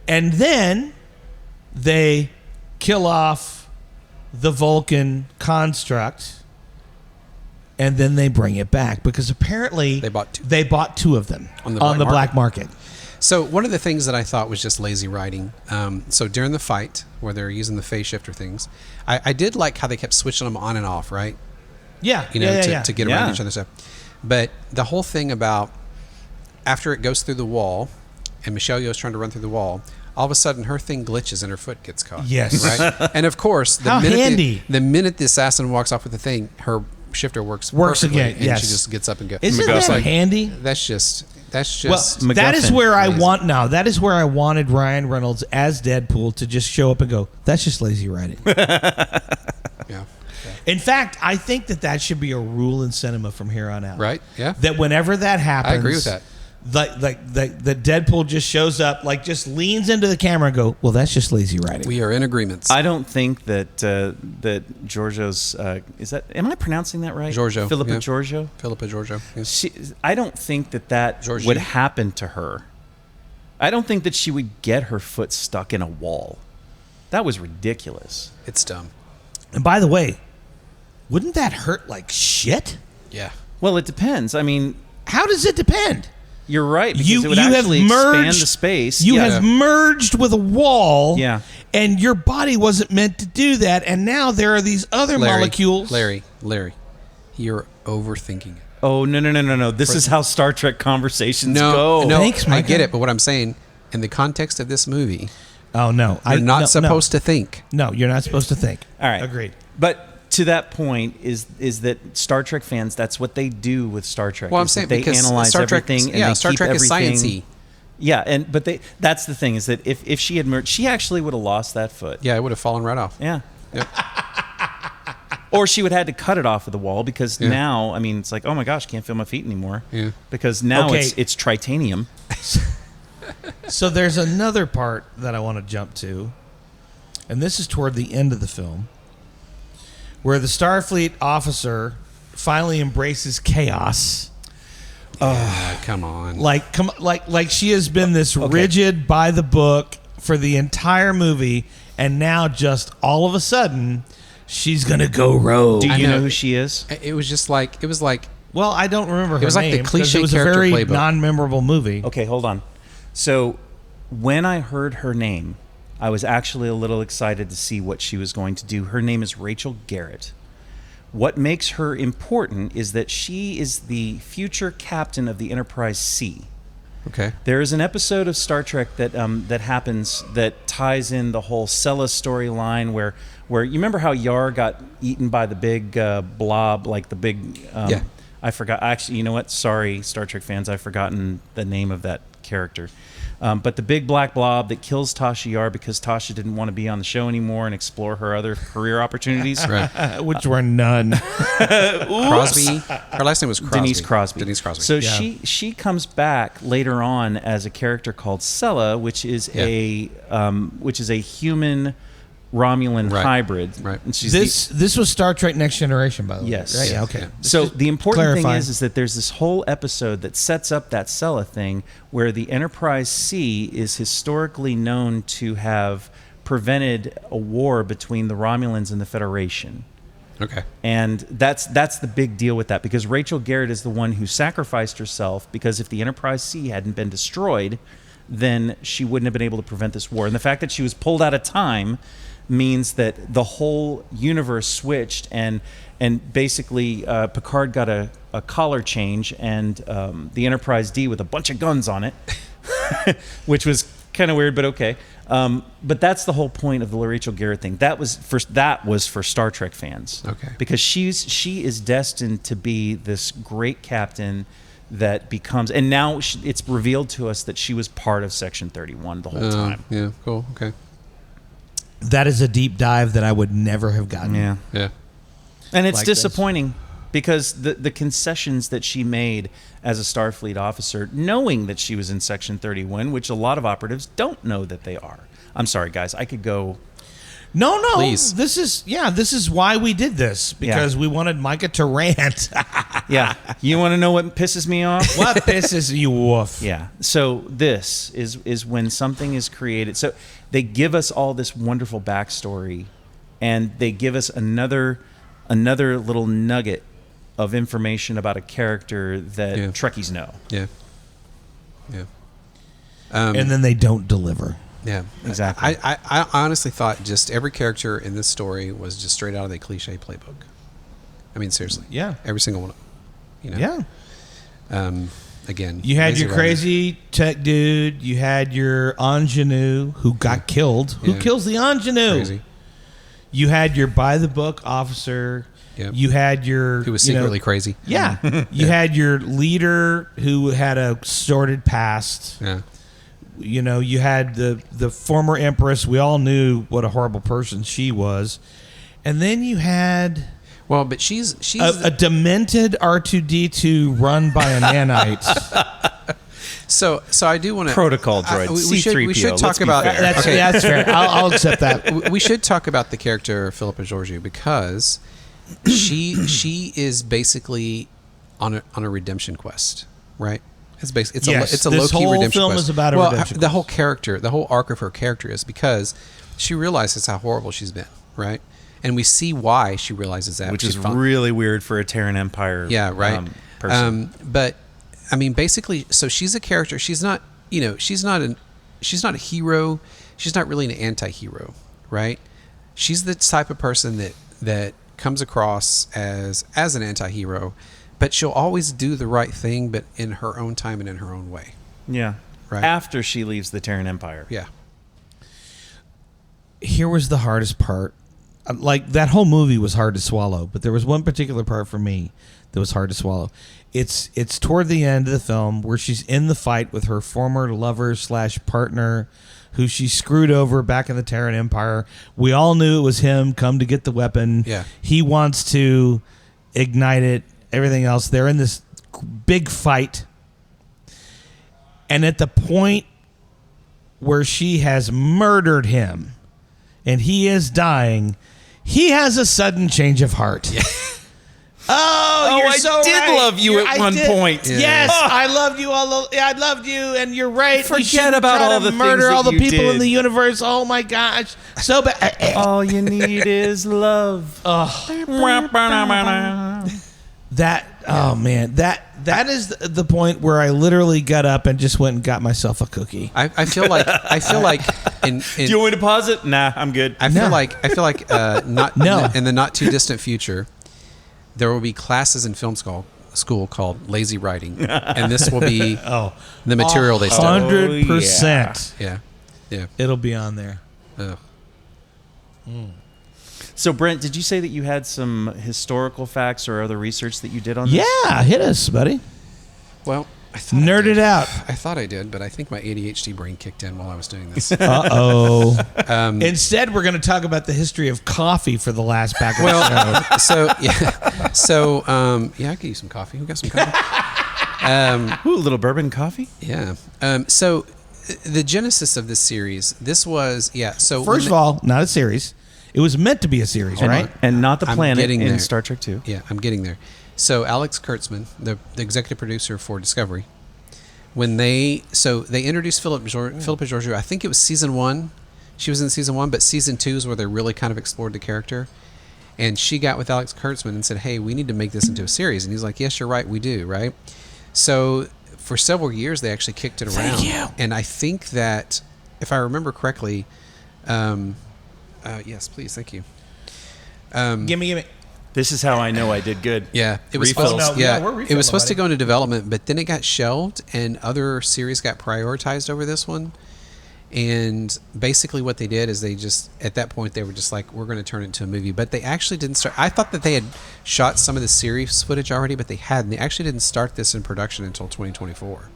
And then they kill off the Vulcan construct, and then they bring it back because apparently They bought two. They bought two of them On the on the black black market. So one of the things that I thought was just lazy writing. So during the fight where they're using the phase shifter things, I did like how they kept switching them on and off, right? Yeah, To get around Yeah. each other stuff. But the whole thing about after it goes through the wall, and Michelle Yeoh's trying to run through the wall, all of a sudden her thing glitches and her foot gets caught. Yes. Right. And of course, How handy. the minute the assassin walks off with the thing, her shifter works perfectly, again. and Yes. she just gets up and goes. Isn't Goes that like- handy? That's just. Well, MacGuffin. that is where I Amazing. want now. That is where I wanted Ryan Reynolds as Deadpool to just show up and go, "That's just lazy writing." Yeah. In fact, I think that should be a rule in cinema from here on out. Right? Yeah. That whenever that happens, I agree with that. Like the Deadpool just shows up, like just leans into the camera and go, "Well, that's just lazy writing." We are in agreement. I don't think that Giorgio's is that? Am I pronouncing that right? Giorgio, Philippa yeah. Giorgio. Philippa Giorgio. Yes. I don't think that Georgie. would happen to her. I don't think that she would get her foot stuck in a wall. That was ridiculous. It's dumb. And by the way, wouldn't that hurt like shit? Yeah. Well, it depends. I mean, How does it depend? you're right because You it would have actually expand merged the space. You Yeah. have merged with a wall. Yeah. And your body wasn't meant to do that, and now there are these other molecules. Larry, you're overthinking it. Oh no! This is how Star Trek conversations go. No, Thanks, I Micah. get it, but what I'm saying, in the context of this movie, Oh no, you're not supposed to think. No, you're not supposed to think. All right, Agreed. But to that point is that Star Trek fans, that's what they do with Star Trek. Well, I'm is that saying they because analyze Star Trek, everything. And they Star keep Trek is everything- sciencey. Yeah, that's the thing is that if she had merged, she actually would have lost that foot. Yeah, it would have fallen right off. Yeah. Yep. Or she would have had to cut it off of the wall because Yeah. now, I mean, it's like, oh my gosh, can't feel my feet anymore. Yeah. Because now Okay. it's tritanium. So there's another part that I want to jump to, and this is toward the end of the film, where the Starfleet officer finally embraces chaos. Come on. Like she has been this rigid by the book for the entire movie, and now just all of a sudden she's gonna go rogue. Do I you know. know who she is? It was just like it was like Well, I don't remember her was like the name 'cause cliche it was a character very playbook. non-memorable movie. Okay, hold on. So when I heard her name, I was actually a little excited to see what she was going to do. Her name is Rachel Garrett. What makes her important is that she is the future captain of the Enterprise C. okay. There is an episode of Star Trek that that happens that ties in the whole Sella storyline where you remember how Yar got eaten by the big blob, like the big Yeah. I forgot. Actually, you know what? Sorry, Star Trek fans, I've forgotten the name of that character. But the big black blob that kills Tasha Yar because Tasha didn't want to be on the show anymore and explore her other career opportunities. Right. Which were none. Crosby. Her last name was Crosby. Denise Crosby. Denise Crosby. So she comes back later on as a character called Sella, which is a human Romulan Right. hybrid. Right. And she's This was Star Trek Next Generation, by the way. Yes. Right? Yeah. Okay. Yeah. So the important thing clarify. is that there's this whole episode that sets up that Sela thing where the Enterprise C is historically known to have prevented a war between the Romulans and the Federation. Okay. And that's the big deal with that, because Rachel Garrett is the one who sacrificed herself, because if the Enterprise C hadn't been destroyed, then she wouldn't have been able to prevent this war. And the fact that she was pulled out of time means that the whole universe switched, and basically Picard got a collar change, and the Enterprise D with a bunch of guns on it, which was kind of weird, but okay. But that's the whole point of the Rachel Garrett thing. That was for Star Trek fans. Okay. Because she is destined to be this great captain that becomes, and now it's revealed to us that she was part of Section 31 the whole time. Yeah. Cool. Okay. That is a deep dive that I would never have gotten. Yeah. Yeah. And it's Like this. disappointing because the concessions that she made as a Starfleet officer, knowing that she was in Section 31, which a lot of operatives don't know that they are. I'm sorry, guys. I could go. No. Please. This is why we did this, because we wanted Micah to rant. Yeah. You want to know what pisses me off? What pisses you off? Yeah. So this is when something is created. So they give us all this wonderful backstory, and they give us another little nugget of information about a character that Trekkies know. Yeah. Yeah. And then they don't deliver. Yeah, Exactly. I honestly thought just every character in this story was just straight out of the cliche playbook. I mean, seriously. Yeah. Every single one. You know. Yeah. Again, You had lazy your writing. crazy tech dude. You had your ingenue who got killed. Who Yeah. kills the ingenue? Crazy. You had your by the book officer. Yep. You had your Who was you know, secretly crazy. Yeah. You had your leader who had a sordid past. Yeah. You know, you had the former empress. We all knew what a horrible person she was. And then you had Well, but she's a demented R2D2 run by a nanite. so I do want to Protocol droid. we should talk about That's fair. I'll accept that. we should talk about the character Philippa Georgiou, because she is basically on a redemption quest, right? It's basically it's a this low key whole redemption film quest. is about a redemption The quest. whole character, the whole arc of her character is because she realizes how horrible she's been, right? And we see why she realizes that, Which She's is really weird for a Terran Empire person. But I mean, basically, so she's a character. She's not, she's not a hero. She's not really an anti-hero, right? She's the type of person that comes across as an anti-hero, but she'll always do the right thing, but in her own time and in her own way. Yeah. Right. After she leaves the Terran Empire. Yeah. Here was the hardest part. Like, that whole movie was hard to swallow, but there was one particular part for me that was hard to swallow. It's toward the end of the film where she's in the fight with her former lover / partner who she screwed over back in the Terran Empire. We all knew it was him, come to get the weapon. Yeah. He wants to ignite it, everything else. They're in this big fight. And at the point where she has murdered him and he is dying, he has a sudden change of heart. Yeah. Oh, you're I so did right. love you at one point. Yeah. Yes, I loved you all. I loved you, and you're right. We Forget shouldn't about try all to the murder things all that the you people in did. the universe. Oh my gosh, so bad. All you need is love. That oh man, that is the point where I literally got up and just went and got myself a cookie. I feel like in Do you want me to pause it? Nah, I'm good. I feel like not No. in the not too distant future, there will be classes in film school called lazy writing, and this will be the material they study. 100%. Yeah. It'll be on there. Ugh. So, Brent, did you say that you had some historical facts or other research that you did on this? Yeah, hit us, buddy. Well, I thought Nerd I did. it out. I thought I did, but I think my ADHD brain kicked in while I was doing this. Uh-oh. Instead, we're going to talk about the history of coffee for the last back of the show. I could use some coffee. We got some coffee. Ooh, a little bourbon coffee? Yeah. So the genesis of this series, this was, so First of all, not a series. It was meant to be a series, right? And not the I'm planet getting in there. Star Trek 2. Yeah, I'm getting there. So Alex Kurtzman, the executive producer for Discovery, when they introduced Philippa Georgiou, I think it was season 1. She was in season 1, but season 2 is where they really kind of explored the character. And she got with Alex Kurtzman and said, "Hey, we need to make this into a series." And he's like, "Yes, you're right, we do." Right. So for several years, they actually kicked it around. Thank you. And I think that, if I remember correctly, yes, please, thank you. Gimme. This is how I know I did good. Yeah, it was Refills. supposed, Oh, no, yeah, we're it refilling, was supposed to buddy. go into development, but then it got shelved, and other series got prioritized over this one. And basically, what they did is they just, at that point, they were just like, "We're going to turn it into a movie." But they actually didn't start. I thought that they had shot some of the series footage already, but they hadn't. They actually didn't start this in production until 2024.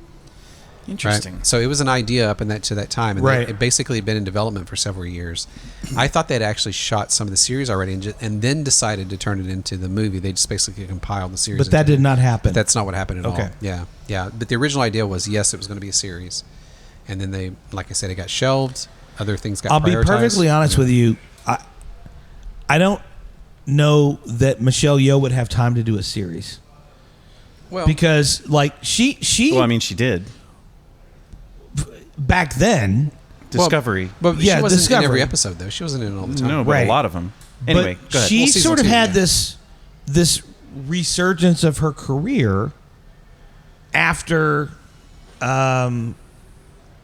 Interesting. Right? So it was an idea up in that to that time, and Right. it basically had been in development for several years. I thought they'd actually shot some of the series already, and then decided to turn it into the movie. They just basically compiled the series. But that into- did not happen. That's not what happened at Okay. all. Yeah. But the original idea was, yes, it was going to be a series, and then they, like I said, it got shelved. Other things got. I'll be prioritized. perfectly honest with you. I don't know that Michelle Yeoh would have time to do a series Well, because, like, she Well, I mean, she did. back then. Discovery. but yeah, she wasn't in Discovery. every episode though. She wasn't in it all the time. No, but Right. a lot of them. Anyway, but go ahead. she Well, season sort of 2, had yeah. this resurgence of her career after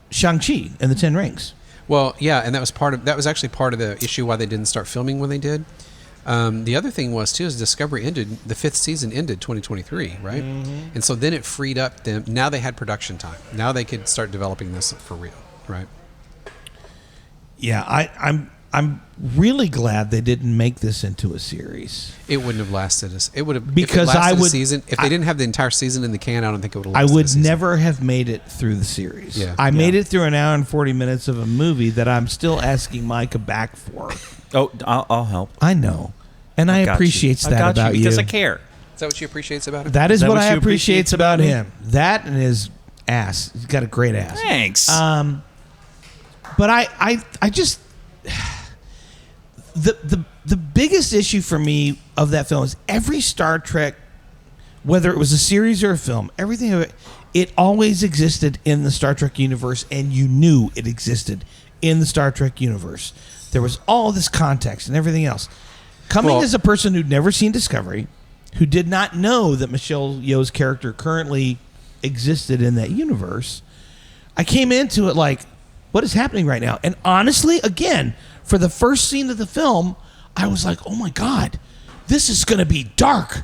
Shang-Chi and the Ten Rings. Well, yeah, and that was actually part of the issue why they didn't start filming when they did. The other thing was too is Discovery ended, the 5th season ended 2023, right? Mm-hmm. And so then it freed up them. Now they had production time. Now they could start developing this for real, right? Yeah, I'm really glad they didn't make this into a series. It wouldn't have lasted us. It would have Because if it lasted I would- a seasson. If they didn't have the entire season in the can, I don't think it would have. I lasted a would season. never have made it through the series. Yeah. I made it through an hour and 40 minutes of a movie that I'm still asking Micah back for. Oh, I'll help. I know. And I Got you. appreciate I that got about you. because I care. Is that what you appreciates about it? That is Is that what what I you appreciate appreciates about about me? him. That and his ass. He's got a great ass. Thanks. But I just the biggest issue for me of that film is every Star Trek, whether it was a series or a film, everything of it always existed in the Star Trek universe, and you knew it existed in the Star Trek universe. There was all this context and everything else. Coming as a person who'd never seen Discovery, who did not know that Michelle Yeoh's character currently existed in that universe, I came into it like, what is happening right now? And honestly, again, for the first scene of the film, I was like, oh my God, this is going to be dark.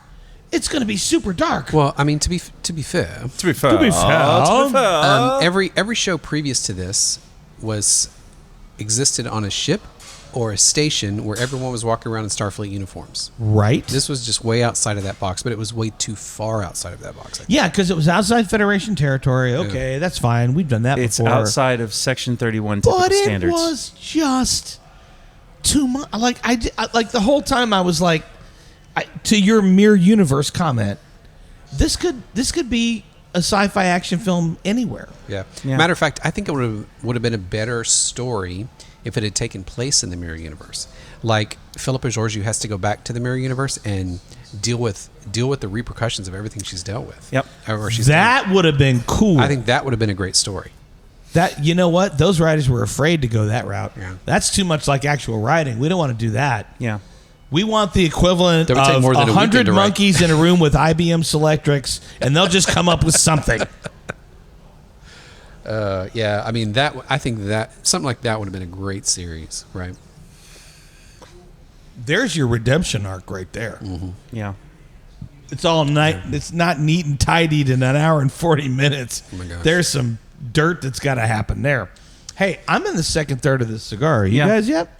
It's going to be super dark. Well, I mean, to be fair, to be fair. To be fair. every show previous to this existed on a ship or a station where everyone was walking around in Starfleet uniforms. Right? This was just way outside of that box, but it was way too far outside of that box. I think. Yeah, because it was outside Federation territory. Okay, that's fine. We've done that It's before. outside of Section 31 typical But it standards. was just too much. Like like the whole time I was like, to your mere universe comment, this could be a sci-fi action film anywhere. Yeah. Yeah. Matter of fact, I think it would have been a better story if it had taken place in the mirror universe. Like Philippa Georgiou has to go back to the mirror universe and deal with the repercussions of everything she's dealt with. Yep. Or she's That would have been cool. done. I think that would have been a great story. that, you know what? Those writers were afraid to go that route. Yeah. That's too much like actual writing. We don't want to do that. Yeah. We want the equivalent That would take of more than a 100 weekend to write. monkeys in a room with IBM Selectrics, and they'll just come up with something. Yeah, I mean I think that something like that would have been a great series, right? There's your redemption arc right there. Yeah. It's all night. It's not neat and tidied in an hour and 40 minutes. Oh my gosh. There's some dirt that's got to happen there. Hey, I'm in the second third of this cigar. Are you Yeah. guys yet?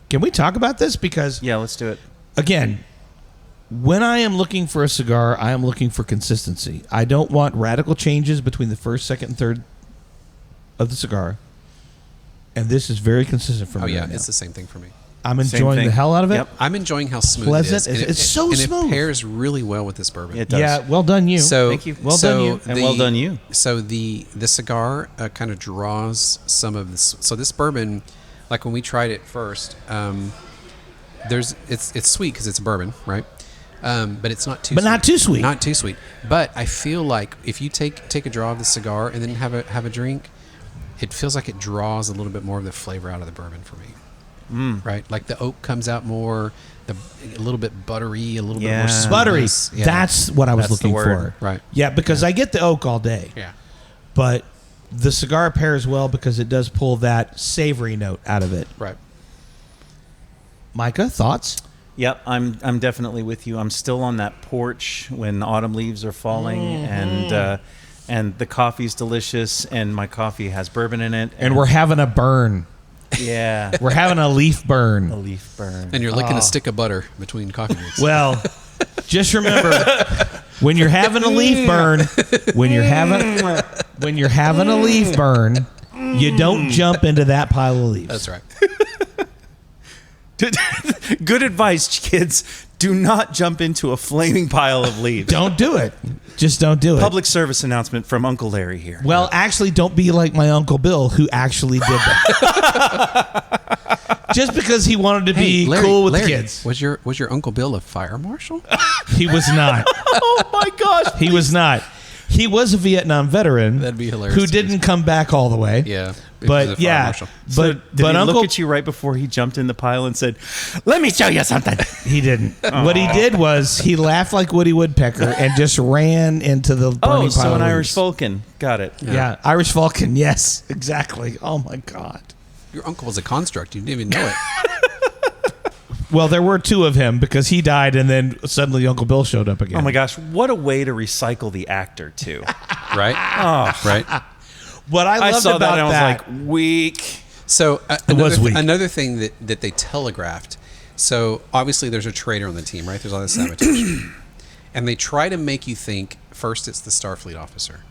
Can we talk about this? Because, Yeah, let's do it. again, when I am looking for a cigar, I am looking for consistency. I don't want radical changes between the first, second, and third of the cigar. And this is very consistent for me. Oh yeah, right now. it's the same thing for me. I'm Same enjoying thing. the hell out of it. Yep. I'm enjoying how smooth Pleasant. it is. It's so and smooth. it pairs really well with this bourbon. It does. Yeah, well done you. So Thank you. Well so done you. And well done you. So the cigar kind of draws some of this. So this bourbon, like when we tried it first, it's sweet because it's bourbon, right? But it's not too. But not too sweet. Not too sweet. But I feel like if you take a draw of the cigar and then have a drink, it feels like it draws a little bit more of the flavor out of the bourbon for me. Right? Like the oak comes out more, a little bit buttery, a little bit more sweetness. Buttery. Yeah. That's what I was That's the looking word. for. Right. Yeah, because I get the oak all day. Yeah. But the cigar pairs well because it does pull that savory note out of it. Right. Micah, thoughts? Yep, I'm definitely with you. I'm still on that porch when autumn leaves are falling, and the coffee's delicious, and my coffee has bourbon in it, And we're having a burn. yeah, We're having a leaf burn. a leaf burn. And you're licking a stick of butter between coffee breaks. Well, just remember when you're having a leaf burn, when you're having a leaf burn, you don't jump into that pile of leaves. That's right. Good advice, kids. Do not jump into a flaming pile of leaves. Don't do it. Just don't do it. Public service announcement from Uncle Larry here. Well, actually, don't be like my Uncle Bill, who actually did that. Just because he wanted to be cool with the kids. Was your Uncle Bill a fire marshal? He was not. Oh my gosh. He was not. He was a Vietnam veteran. That'd be hilarious. Who didn't come back all the way. Yeah. But yeah. So But did he Uncle look at you right before he jumped in the pile and said, "Let me show you something"? He didn't. What he did was he laughed like Woody Woodpecker and just ran into the burning pile. Oh, so of an leaves. Irish Falcon. Got it. Yeah, Irish Falcon. Yes, exactly. Oh my God. Your uncle was a construct. You didn't even know it. Well, there were two of him because he died and then suddenly Uncle Bill showed up again. Oh my gosh, what a way to recycle the actor too. Right? Oh, Right? What I I loved saw about that and I was that, like, weak. So was weak. another thing that they telegraphed. So obviously there's a traitor on the team, right? There's all this sabotage. And they try to make you think first it's the Starfleet officer.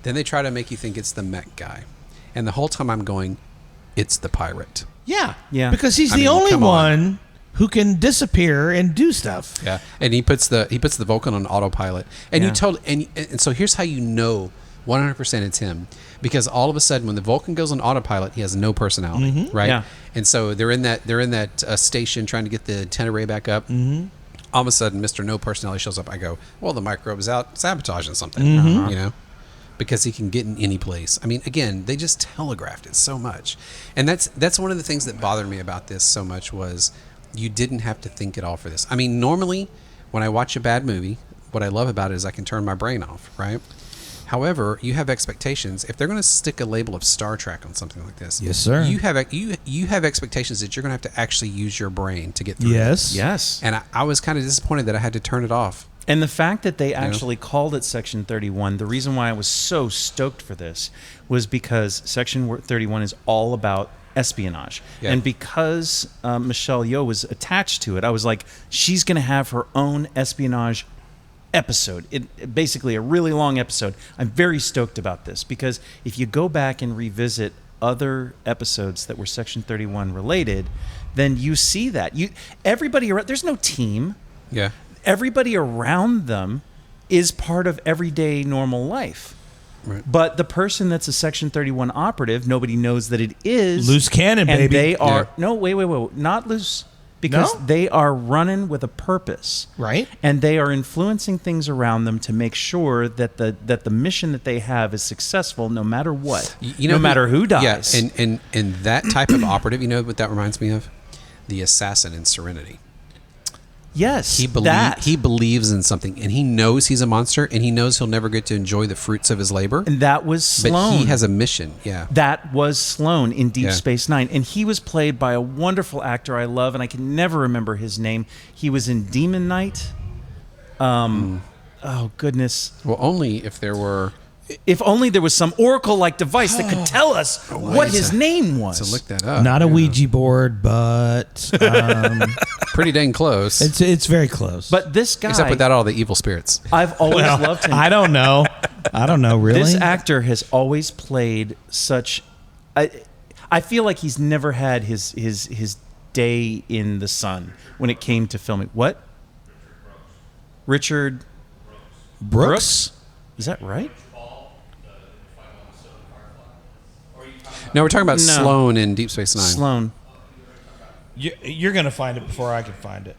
Then they try to make you think it's the mech guy. And the whole time I'm going, it's the pirate. yeah, Yeah. because he's I the mean, only come on. one who can disappear and do stuff. Yeah. And he puts the Vulcan on autopilot. And Yeah. you told and so here's how you know 100% it's him, because all of a sudden when the Vulcan goes on autopilot, he has no personality, right? Yeah. And so they're in that station trying to get the antenna array back up. Mm-hmm. All of a sudden, Mr. No Personality shows up. I go, well, the microbe is out sabotaging something, you know, because he can get in any place. I mean, again, they just telegraphed it so much, and that's one of the things that bothered me about this so much was you didn't have to think at all for this. I mean, normally when I watch a bad movie, what I love about it is I can turn my brain off, right? However, you have expectations. If they're going to stick a label of Star Trek on something like this, Yes, sir. You have expectations that you're going to have to actually use your brain to get through. Yes. Yes. And I was kind of disappointed that I had to turn it off. And the fact that they actually called it Section 31, the reason why I was so stoked for this was because Section 31 is all about espionage. Yeah. And because Michelle Yeoh was attached to it, I was like, she's going to have her own espionage episode. Basically a really long episode. I'm very stoked about this because if you go back and revisit other episodes that were Section 31 related, then you see that. Everybody around, there's no team. Yeah. Everybody around them is part of everyday normal life. Right. But the person that's a Section 31 operative, nobody knows that it is. Loose cannon, and baby. they are... Yeah. No, wait. Not loose. Because No? they are running with a purpose. Right. And they are influencing things around them to make sure that the mission that they have is successful no matter what. No matter who dies. Yeah, and that type of operative, you know what that reminds me of? The assassin in Serenity. Yes, He believes in something, and he knows he's a monster, and he knows he'll never get to enjoy the fruits of his labor. And that was Sloan. But he has a mission, yeah. That was Sloan in Deep Yeah. Space Nine. And he was played by a wonderful actor I love, and I can never remember his name. He was in Demon Knight. Oh, goodness. Well, only if there were... If only there was some Oracle-like device that could tell us what his name was. So look that up. Not a Ouija board, but Pretty dang close. it's very close. But this guy... Except without all the evil spirits. I've always loved him. I don't know. Really. This actor has always played such... I feel like he's never had his day in the sun when it came to filming. What? Richard Brooks? Is that right? No, we're talking about No. Sloan in Deep Space Nine. Sloan. You're going to find it before I can find it.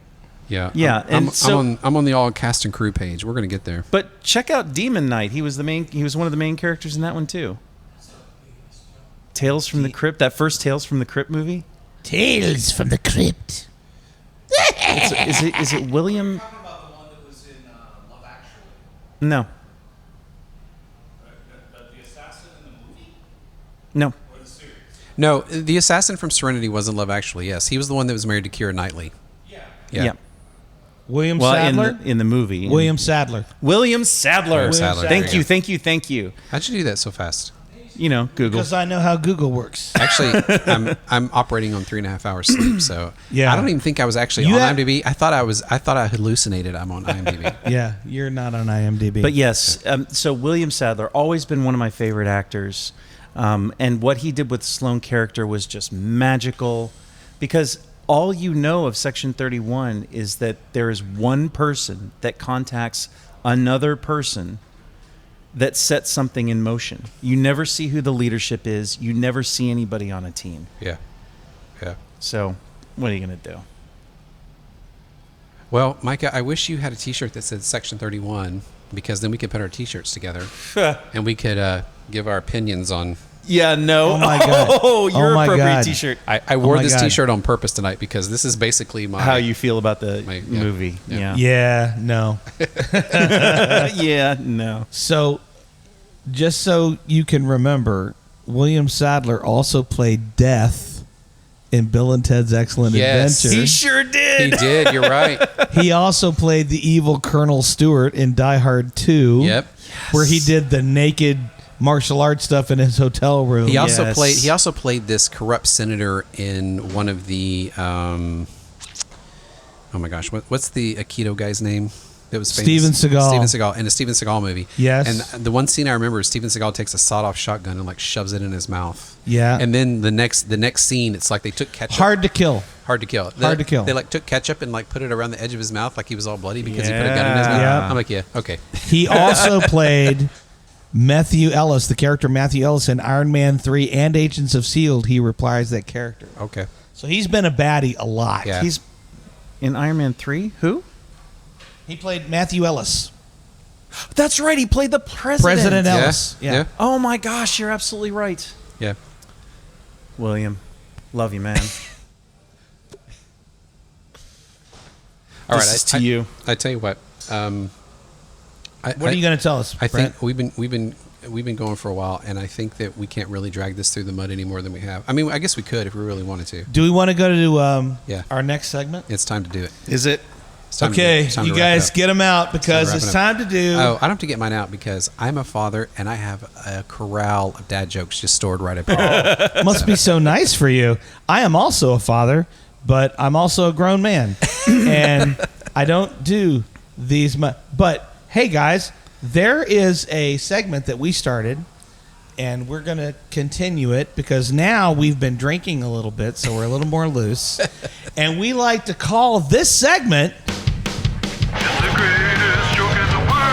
Yeah. Yeah, I'm on the all cast and crew page. We're gonna get there. But check out Demon Knight. He was one of the main characters in that one too. Tales from the Crypt. That first Tales from the Crypt movie. Tales from the Crypt. Is it William? Talking about the one that was in Love Actually. No. The assassin in the movie No. or the series? No, the assassin from Serenity wasn't Love Actually. Yes, he was the one that was married to Keira Knightley. Yeah. Yeah. William Well, Sadler? in the movie. William Sadler. William Sadler. William Sadler. Thank There you you. go. Thank you. How'd you do that so fast? You know, Google. Because I know how Google works. Actually, I'm operating on 3.5 hours sleep, so Yeah. I don't even think I was actually You on have- IMDb. I thought I hallucinated. I'm on IMDb. Yeah, you're not on IMDb. But yes, so William Sadler, always been one of my favorite actors. And what he did with the Sloane character was just magical, because all you know of Section 31 is that there is one person that contacts another person that sets something in motion. You never see who the leadership is. You never see anybody on a team. Yeah. So what are you going to do? Well, Micah, I wish you had a T-shirt that said Section 31, because then we could put our T-shirts together and we could give our opinions on. Yeah, no. Oh, my God. Oh, your Oh, my appropriate God. T-shirt. I wore my this God. T-shirt on purpose tonight because this is basically my How you feel about the yeah. movie. Yeah. yeah, no. Yeah, no. So, just so you can remember, William Sadler also played Death in Bill and Ted's Excellent Yes. Adventure. He sure did. He did. You're right. He also played the evil Colonel Stewart in Die Hard 2. Yep. Where he did the naked martial arts stuff in his hotel room. He also Yes. played this corrupt senator in one of the oh my gosh, what's the Aikido guy's name? That was famous? Steven Seagal. Steven Seagal in a Steven Seagal movie. Yes. And the one scene I remember is Steven Seagal takes a sawed-off shotgun and like shoves it in his mouth. Yeah. And then the next scene, it's like they took ketchup. Hard to kill. Hard to kill. Hard to kill. They like took ketchup and like put it around the edge of his mouth like he was all bloody because he put a gun in his mouth. Yeah. I'm like, yeah, okay. He also played Matthew Ellis, the character Matthew Ellis in Iron Man 3 and Agents of S.H.I.E.L.D. He reprised that character. Okay. So he's been a baddie a lot. Yeah. He's in Iron Man 3. Who? He played Matthew Ellis. That's right. He played the president. President Ellis. Yeah. Yeah. Oh my gosh, you're absolutely right. Yeah. William, love you, man. All right. This is to you. I tell you what. What are you going to tell us, I Brent? think we've been going for a while, and I think that we can't really drag this through the mud any more than we have. I mean, I guess we could if we really wanted to. Do we want to go to Yeah. our next segment? It's time to do it. Is it? It's time Okay, it's time you to wrap it guys up. get them out because wrap it's it up. time to do. Oh, I don't have to get mine out because I'm a father and I have a corral of dad jokes just stored right up here. Must be so nice for you. I am also a father, but I'm also a grown man, and I don't do these. But hey, guys, there is a segment that we started, and we're going to continue it because now we've been drinking a little bit, so we're a little more loose, and we like to call this segment. It's the greatest joke in the world.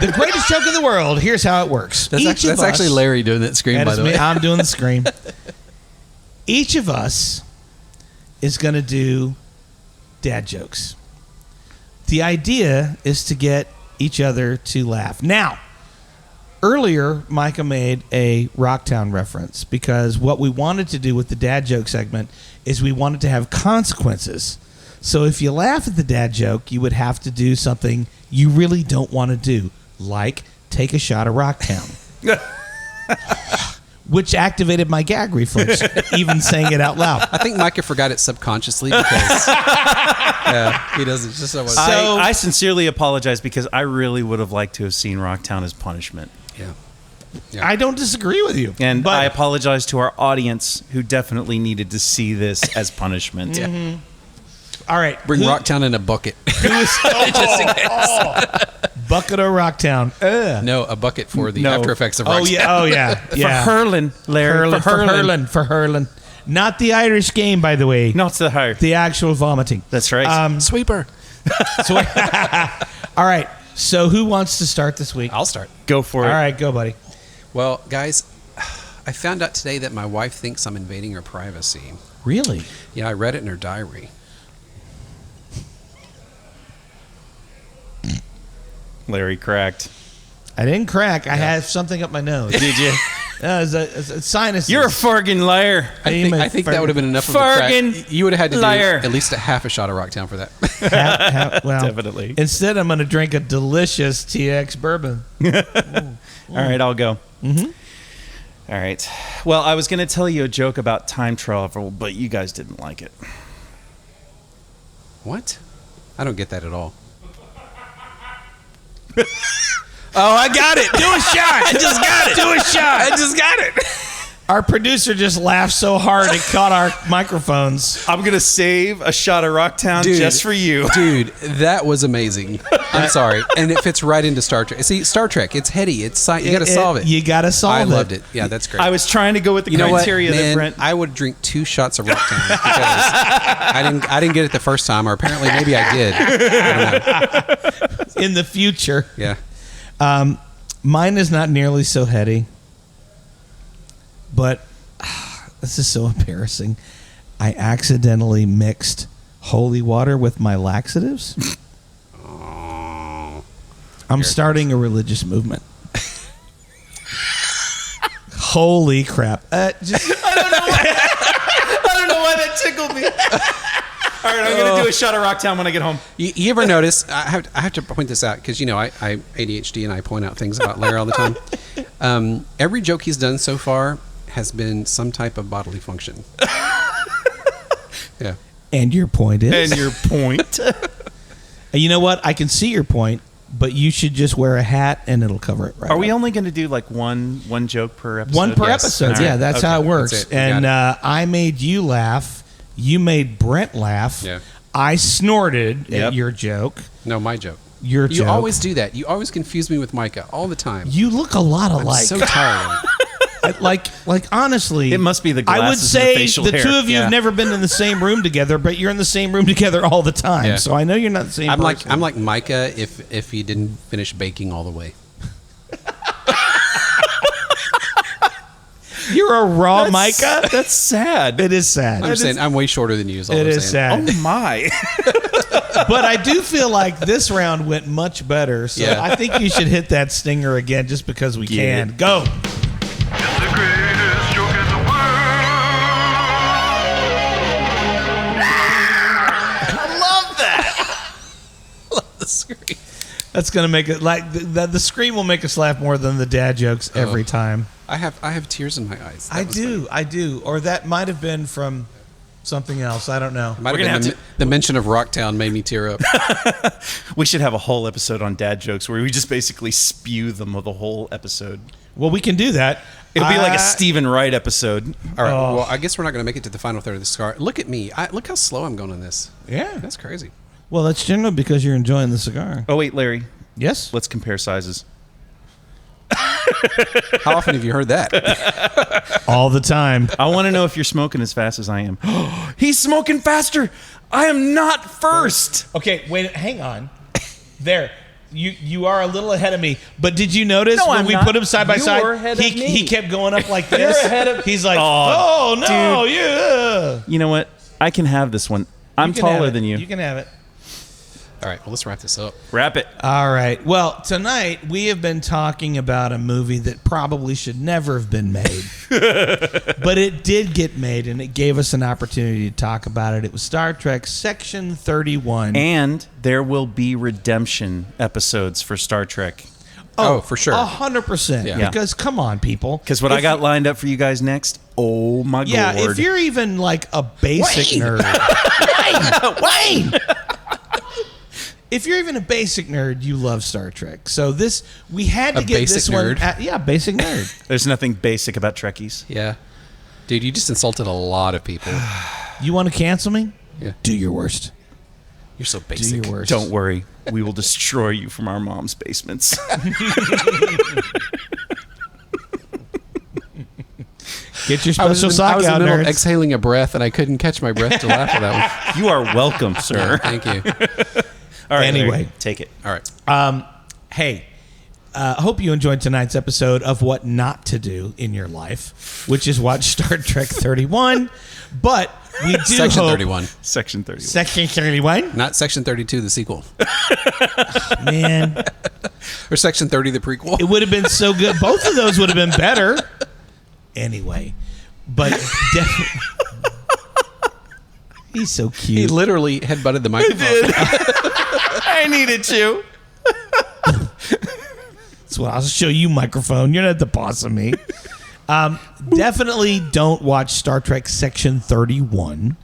The greatest joke in the world. Here's how it works. That's actually Larry doing that scream, That by is the me. way. I'm doing the scream. Each of us is going to do dad jokes. The idea is to get each other to laugh. Now, earlier, Micah made a Rocktown reference because what we wanted to do with the dad joke segment is we wanted to have consequences. So if you laugh at the dad joke, you would have to do something you really don't want to do, like take a shot of Rocktown. Which activated my gag reflex, even saying it out loud. I think Micah forgot it subconsciously because he doesn't just so much. So- I sincerely apologize because I really would have liked to have seen Rocktown as punishment. Yeah. I don't disagree with you. And but I apologize to our audience who definitely needed to see this as punishment. all right, Bring Rocktown in a bucket. bucket of Rocktown. Ugh. No, a bucket for the No. after effects of Oh Rocktown. yeah, oh yeah, yeah. For hurling, Larry. For hurling. Not the Irish game, by the way. Not the heart. The actual vomiting. That's right. Sweeper. So, all right. So who wants to start this week? I'll start. Go for All it. right, go, buddy. Well, guys, I found out today that my wife thinks I'm invading her privacy. Really? Yeah, I read it in her diary. Larry cracked. I didn't crack. I had something up my nose. Did you? It's a sinus. You're a fargin' liar. I think that would have been enough of a crack. Fargin' You would have had to liar. do at least a half a shot of Rocktown for that. well, Definitely. Instead, I'm going to drink a delicious TX bourbon. All right, I'll go. Mm-hmm. All right. Well, I was going to tell you a joke about time travel, but you guys didn't like it. What? I don't get that at all. Oh, I got it. Do a shot. I just got it. Do a shot. I just got it. Our producer just laughed so hard it caught our microphones. I'm going to save a shot of Rocktown just for you. Dude, that was amazing. I'm sorry. And it fits right into Star Trek. See, Star Trek, it's heady. It's you got to solve it. You got to solve it. I loved it. Yeah, that's great. I was trying to go with the you know what, criteria that man, Brent... I would drink 2 shots of Rocktown because I didn't get it the first time, or apparently maybe I did. I don't know. In the future. Yeah. Mine is not nearly so heady, but this is so embarrassing. I accidentally mixed holy water with my laxatives. I'm starting a religious movement. Holy crap. I don't know why that tickled me. All right, I'm going to do a shot of Rocktown when I get home. You ever notice, I have to point this out because, I ADHD and I point out things about Larry all the time. Every joke he's done so far has been some type of bodily function. Yeah. And your point is? And your point? You know what? I can see your point, but you should just wear a hat and it'll cover it right Are we up. only going to do like one joke per episode? One per Yes. episode. All Yeah, right. that's Okay. how it works. That's it. We And got I made you laugh. You made Brent laugh. Yeah. I snorted Yep. at your joke. No, my joke. Your You joke. always do that. You always confuse me with Micah all the time. You look a lot I'm alike. so tired of it. like honestly, It must be the I would glasses and the say facial the hair. two of you Yeah. have never been in the same room together, but you're in the same room together all the time. Yeah. So I know you're not the same. I'm person. like Micah if he didn't finish baking all the way. You're a raw Micah. That's sad. It is sad. I'm just saying I'm way shorter than you. Is all It I'm is saying. sad. Oh, my. But I do feel like this round went much better. So Yeah. I think you should hit that stinger again just because we can. it. Go. It's the greatest joke in the world. The screen. That's going to make it like the scream will make us laugh more than the dad jokes every time. I have tears in my eyes. That I was do. funny. I do. Or that might have been from something else. I don't know. Might We're have gonna been the mention of Rocktown made me tear up. We should have a whole episode on dad jokes where we just basically spew them the whole episode. Well, we can do that. It'll be like a Stephen Wright episode. All right. Oh. Well, I guess we're not going to make it to the final third of the cigar. Look at me. Look how slow I'm going on this. Yeah. That's crazy. Well, that's generally because you're enjoying the cigar. Oh, wait, Larry. Yes. Let's compare sizes. How often have you heard that? All the time. I want to know if you're smoking as fast as I am. He's smoking faster. I am not first. Okay, wait. Hang on. There. You are a little ahead of me, but did you notice No, when I'm we not. put him side by You're side? ahead of me. He kept going up like this. You're ahead of- He's like, Oh, oh no, yeah. You know what? I can have this one. I'm You can have taller it. than you. You can have it. All right. Well, let's wrap this up. Wrap it. All right. Well, tonight we have been talking about a movie that probably should never have been made. But it did get made, and it gave us an opportunity to talk about it. It was Star Trek Section 31. And there will be redemption episodes for Star Trek. Oh, for sure. 100%. Yeah. Because, come on, people. Because what I got lined up for you guys next, oh my Yeah, lord. if you're even like a basic nerd. Wayne! If you're even a basic nerd, you love Star Trek. So we had to A get basic this one. nerd? Basic nerd. There's nothing basic about Trekkies. Yeah. Dude, you just insulted a lot of people. You want to cancel me? Yeah. Do your worst. You're so Do basic. your worst. Don't worry. We will destroy you from our mom's basements. Get your I was, special in, sock I was in out, the middle of nerds. exhaling a breath, and I couldn't catch my breath to laugh at that You are welcome, sir. one. Thank you. All right, Anyway. Larry, take it. All right. Hey, hope you enjoyed tonight's episode of What Not to Do in Your Life, which is watch Star Trek 31. But we do Section hope... 31. Section 31. Section 31? Not Section 32, the sequel. Man. Or Section 30, the prequel. It would have been so good. Both of those would have been better. Anyway. But definitely... He's so cute. He literally headbutted the microphone. I needed you. That's what I'll show you, microphone. You're not the boss of me. Definitely don't watch Star Trek Section 31.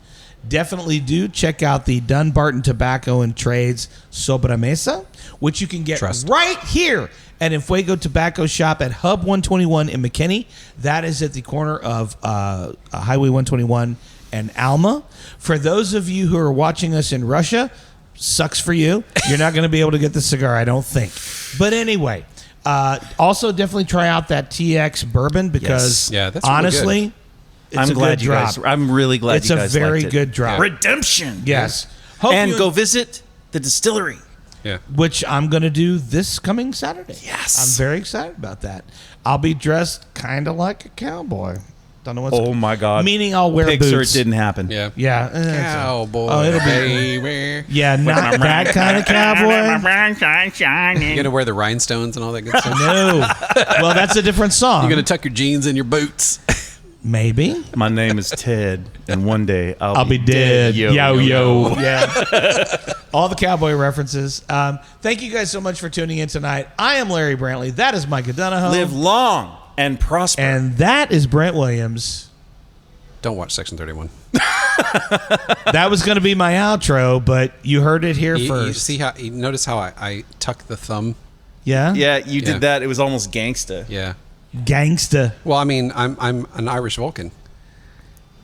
Definitely do check out the Dunbarton Tobacco and Trades Sobremesa, which you can get right here at Enfuego Tobacco Shop at Hub 121 in McKinney. That is at the corner of Highway 121 and Alma. For those of you who are watching us in Russia, sucks for you. You're not going to be able to get the cigar, I don't think. But anyway, also definitely try out that TX bourbon because that's really honestly, good. it's I'm a glad good you drop. guys. I'm really glad It's you a guys very liked it. good drop. Redemption. Yes. Hope And you- go visit the distillery. Yeah. which I'm going to do this coming Saturday. Yes. I'm very excited about that. I'll be dressed kind of like a cowboy. Don't know what's Oh my God. Meaning I'll wear Picture boots. it didn't happen. Yeah. Yeah. Cowboy. Oh, it'll be. baby. Yeah, not that kind of cowboy. You're gonna wear the rhinestones and all that good stuff. No. Well, that's a different song. You're gonna tuck your jeans in your boots. Maybe. My name is Ted, and one day I'll be dead. Yo. yo. Yeah. All the cowboy references. Thank you guys so much for tuning in tonight. I am Larry Brantley. That is Micah Donahoe. Live long and prosper. And that is Brent Williams. Don't watch Section 31. That was going to be my outro, but you heard it here You first. see how? You notice how I tuck the thumb? Yeah? yeah, you Yeah. did that. It was almost gangsta. Yeah. Gangsta. Well, I mean, I'm an Irish Vulcan.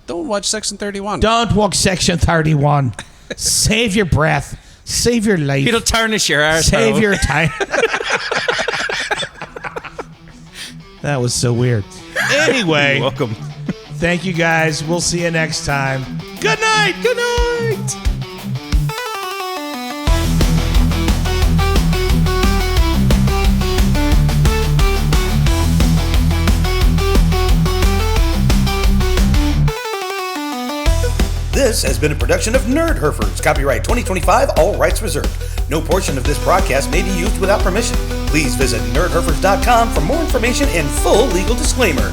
Don't watch Section 31. Don't walk Section 31. Save your breath. Save your life. It'll tarnish your arsehole. Save your time. That was so weird. Anyway, You're welcome. thank you guys. We'll see you next time. Good night. Good night. This has been a production of Nerdherfers. Copyright 2025, all rights reserved. No portion of this broadcast may be used without permission. Please visit nerdherfers.com for more information and full legal disclaimer.